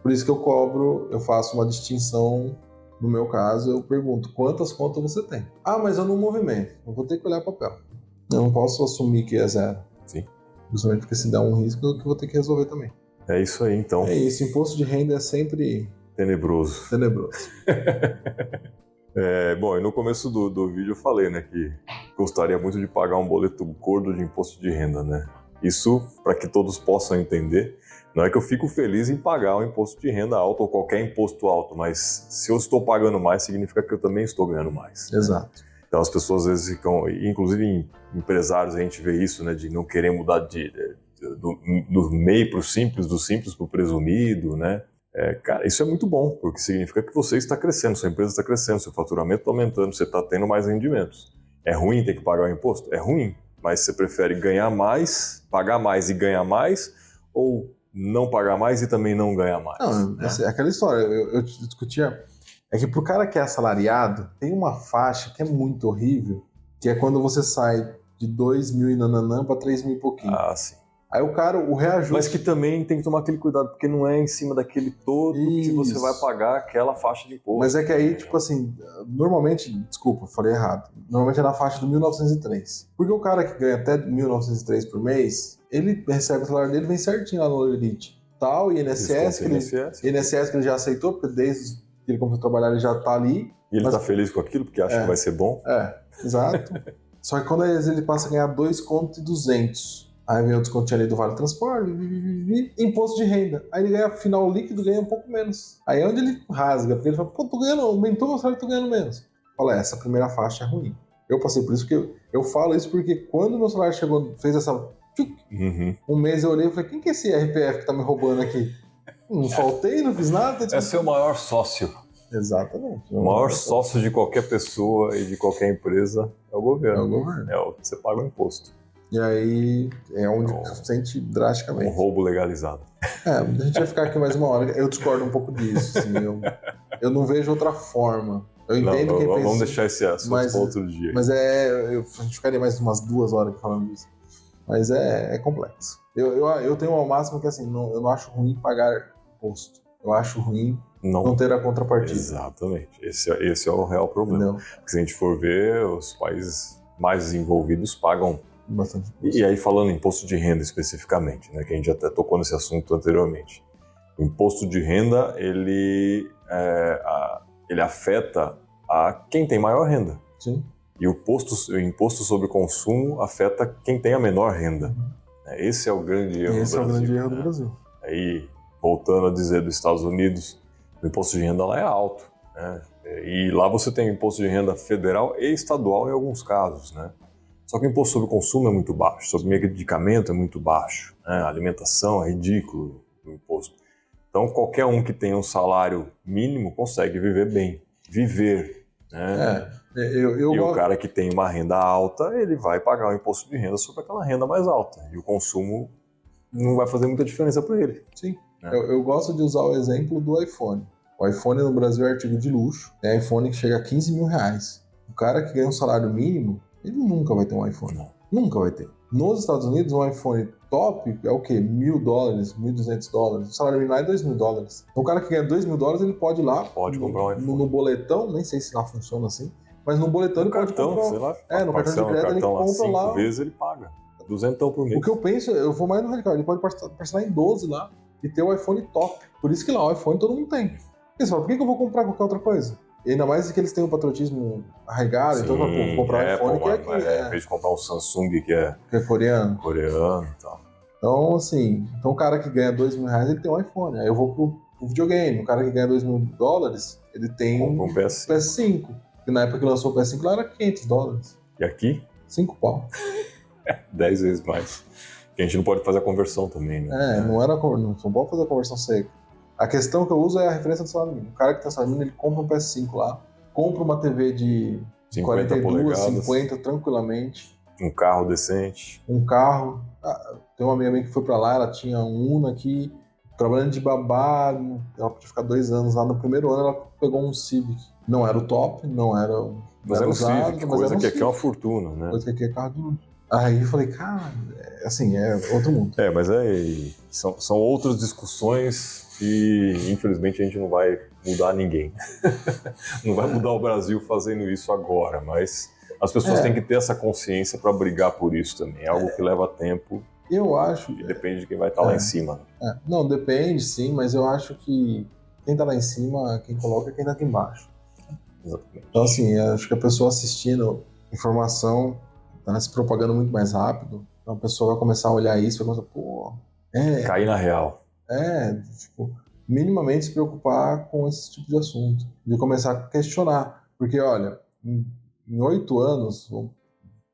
Por isso que eu faço uma distinção. No meu caso, eu pergunto, quantas contas você tem? Mas eu não movimento. Eu vou ter que olhar o papel. Eu não posso assumir que é 0. Sim. Justamente porque se der um risco, eu vou ter que resolver também. É isso aí, então. É isso, imposto de renda é sempre... tenebroso. Bom, e no começo do vídeo eu falei, né, que gostaria muito de pagar um boleto gordo de imposto de renda, né? Isso, para que todos possam entender, não é que eu fico feliz em pagar um imposto de renda alto ou qualquer imposto alto, mas se eu estou pagando mais, significa que eu também estou ganhando mais. Exato. Né? Então as pessoas às vezes ficam, inclusive em empresários a gente vê isso, né, de não querer mudar do MEI para o simples, do simples para o presumido, né? Cara, isso é muito bom, porque significa que você está crescendo, sua empresa está crescendo, seu faturamento está aumentando, você está tendo mais rendimentos. É ruim ter que pagar o imposto? É ruim, mas você prefere ganhar mais, pagar mais e ganhar mais, ou não pagar mais e também não ganhar mais? Não, né? É aquela história, eu discutia, é que pro cara que é assalariado, tem uma faixa que é muito horrível, que é quando você sai de 2.000 e nananã para 3.000 e pouquinho. Sim. Aí o reajuste... Mas que também tem que tomar aquele cuidado, porque não é em cima daquele todo que você vai pagar aquela faixa de imposto. Mas é que aí, tipo assim, normalmente, desculpa, falei errado, normalmente é na faixa do 1.903. Porque o cara que ganha até 1.903 por mês, ele recebe o salário dele, vem certinho lá no Elite. Tal, INSS que ele já aceitou, porque desde que ele começou a trabalhar ele já tá ali. E ele tá feliz com aquilo, porque acha que vai ser bom. Exato. Só que quando ele passa a ganhar 2,2 conto, aí vem o descontinho ali do Vale Transporte, imposto de renda. Aí ele ganha, final líquido, ganha um pouco menos. Aí é onde ele rasga, porque ele fala, pô, tô ganhando, aumentou meu salário, tô ganhando menos. Fala, essa primeira faixa é ruim. Eu passei por isso, que eu falo isso porque quando meu salário chegou, fez essa... Um mês eu olhei e falei, quem que é esse RPF que tá me roubando aqui? Não faltei, não fiz nada. É seu maior sócio. Exatamente. O maior sócio de qualquer pessoa e de qualquer empresa é o governo. É o governo. É o que você paga o imposto. E aí é onde sente drasticamente. Um roubo legalizado. A gente vai ficar aqui mais uma hora. Eu discordo um pouco disso. Assim, eu não vejo outra forma. Eu entendo quem pensa. Vamos deixar esse assunto para outro dia. Mas a gente ficaria mais umas 2 horas aqui falando disso. Mas é complexo. Eu tenho uma máxima que assim, eu não acho ruim pagar imposto. Eu acho ruim não ter a contrapartida. Exatamente. Esse é o real problema. Não. Porque se a gente for ver, os países mais desenvolvidos pagam bastante imposto. E aí falando em imposto de renda especificamente, né, que a gente até tocou nesse assunto anteriormente. O imposto de renda, ele afeta a quem tem maior renda. Sim. E o imposto sobre consumo afeta quem tem a menor renda. Esse é o grande erro do Brasil. Esse é o grande erro do Brasil. Aí, voltando a dizer dos Estados Unidos, o imposto de renda lá é alto, né? E lá você tem imposto de renda federal e estadual em alguns casos, né? Só que o imposto sobre consumo é muito baixo, sobre medicamento é muito baixo, né? A alimentação é ridículo o imposto. Então, qualquer um que tenha um salário mínimo consegue viver bem. Viver, né? E o cara que tem uma renda alta, ele vai pagar o imposto de renda sobre aquela renda mais alta. E o consumo não vai fazer muita diferença para ele. Sim. Eu gosto de usar o exemplo do iPhone. O iPhone no Brasil é artigo de luxo. É iPhone que chega a 15 mil reais. O cara que ganha um salário mínimo, ele nunca vai ter um iPhone. Não. Nunca vai ter. Nos Estados Unidos, um iPhone top é o quê? $1.000, $1.200. O salário mínimo lá é $2.000. Então o cara que ganha $2.000, ele pode ir lá... Pode comprar um iPhone. No boletão, nem sei se lá funciona assim, mas no boletão ele pode comprar... Sei lá, no cartão de crédito ele compra lá... 5 vezes ele paga. 200 por mês. O que eu penso, eu vou mais no radical, ele pode parcelar em 12 lá e ter o iPhone top. Por isso que lá o iPhone todo mundo tem. Você fala, por que eu vou comprar qualquer outra coisa? E ainda mais que eles têm um patriotismo arraigado, então vou comprar um iPhone que em vez de comprar um Samsung que é coreano. Coreano e tal. Então, assim, o cara que ganha R$2.000, ele tem um iPhone. Aí eu vou pro videogame. O cara que ganha $2.000, ele tem um PS5. E na época que lançou o PS5 lá era $500. E aqui? 5 pau. 10 vezes mais. Porque a gente não pode fazer a conversão também, né? Não pode fazer a conversão seca. A questão que eu uso é a referência do salário mínimo. O cara que tem salário mínimo, ele compra um PS5 lá, compra uma TV de 42, polegadas. 50 tranquilamente. Um carro decente. Um carro. Tem uma amiga minha que foi pra lá, ela tinha um Uno aqui, trabalhando de babá, ela podia ficar 2 anos lá. No primeiro ano ela pegou um Civic. Não era o top, não era mas era um usado, Civic, coisa que aqui é uma fortuna, né? Coisa que aqui é carro de luxo. Aí eu falei, cara, assim, é outro mundo. Mas são outras discussões e infelizmente a gente não vai mudar ninguém. Não vai mudar o Brasil fazendo isso agora, mas as pessoas têm que ter essa consciência para brigar por isso também. É algo que leva tempo. Eu acho. E depende de quem vai estar lá em cima. Não, depende sim, mas eu acho que quem está lá em cima, quem coloca é quem está aqui embaixo. Exatamente. Então, assim, acho que a pessoa assistindo informação tá se propagando muito mais rápido. Então a pessoa vai começar a olhar isso, vai começar, cair na real. Minimamente se preocupar com esse tipo de assunto. De começar a questionar. Porque, olha, em 8 anos,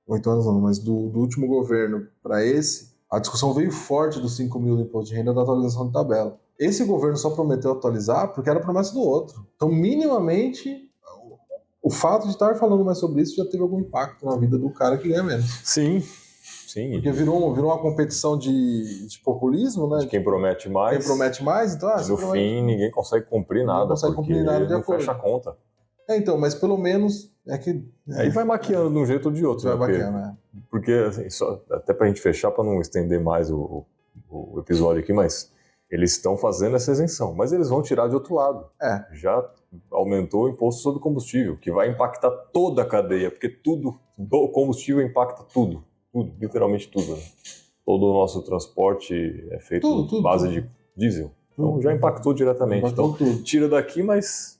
8 anos não, mas do último governo para esse, a discussão veio forte dos 5 mil do imposto de renda da atualização de tabela. Esse governo só prometeu atualizar porque era promessa do outro. Então, minimamente, o fato de estar falando mais sobre isso já teve algum impacto na vida do cara que ganha menos. Sim. Porque virou uma competição de populismo, né? De quem promete mais. Quem promete mais, então... no fim, ninguém consegue cumprir nada, porque não fecha a conta. Então, mas pelo menos Aí vai maquiando de um jeito ou de outro. Vai maquiando, né? Porque, assim, até pra gente fechar, pra não estender mais o episódio aqui, mas eles estão fazendo essa isenção, mas eles vão tirar de outro lado. Já aumentou o imposto sobre combustível, que vai impactar toda a cadeia, porque o combustível impacta tudo, literalmente tudo. Né? Todo o nosso transporte é feito base de diesel. Então já impactou diretamente. Então tira daqui, mas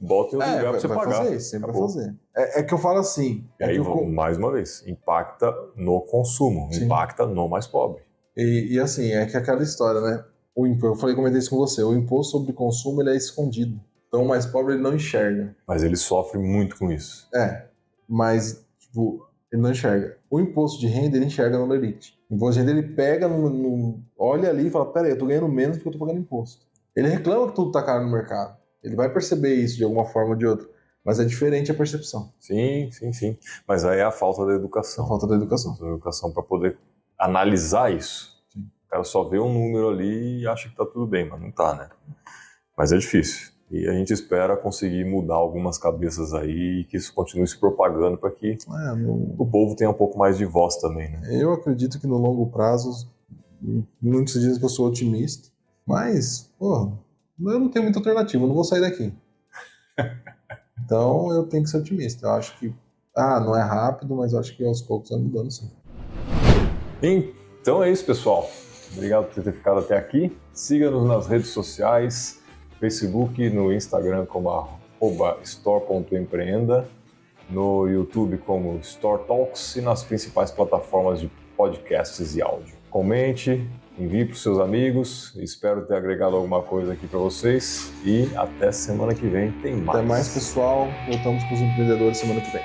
botam em outro lugar para você pagar. Fazer isso, sempre vai fazer. É que eu falo assim... E aí, mais uma vez, impacta no consumo, Sim. impacta no mais pobre. E assim, é que aquela história, né? Eu comentei isso com você, o imposto sobre consumo ele é escondido. Então o mais pobre ele não enxerga. Mas ele sofre muito com isso. Mas tipo, ele não enxerga. O imposto de renda ele enxerga no Lerite. O imposto de renda ele pega, olha ali e fala, peraí, eu tô ganhando menos porque eu tô pagando imposto. Ele reclama que tudo tá caro no mercado. Ele vai perceber isso de alguma forma ou de outra. Mas é diferente a percepção. Sim. Mas aí é a falta da educação. A falta da educação. A falta da educação para poder analisar isso. Sim. O cara só vê um número ali e acha que tá tudo bem, mas não tá, né? Mas é difícil. E a gente espera conseguir mudar algumas cabeças aí e que isso continue se propagando para que o povo tenha um pouco mais de voz também, né? Eu acredito que no longo prazo, muitos dizem que eu sou otimista, mas, eu não tenho muita alternativa, eu não vou sair daqui. Então eu tenho que ser otimista. Eu acho que, não é rápido, mas eu acho que aos poucos vai mudando sim. Então é isso, pessoal. Obrigado por ter ficado até aqui. Siga-nos nas redes sociais, Facebook, no Instagram como @store.empreenda, no YouTube como Store Talks e nas principais plataformas de podcasts e áudio. Comente, envie para os seus amigos. Espero ter agregado alguma coisa aqui para vocês e até semana que vem tem mais. Até mais, pessoal. Voltamos com os empreendedores semana que vem.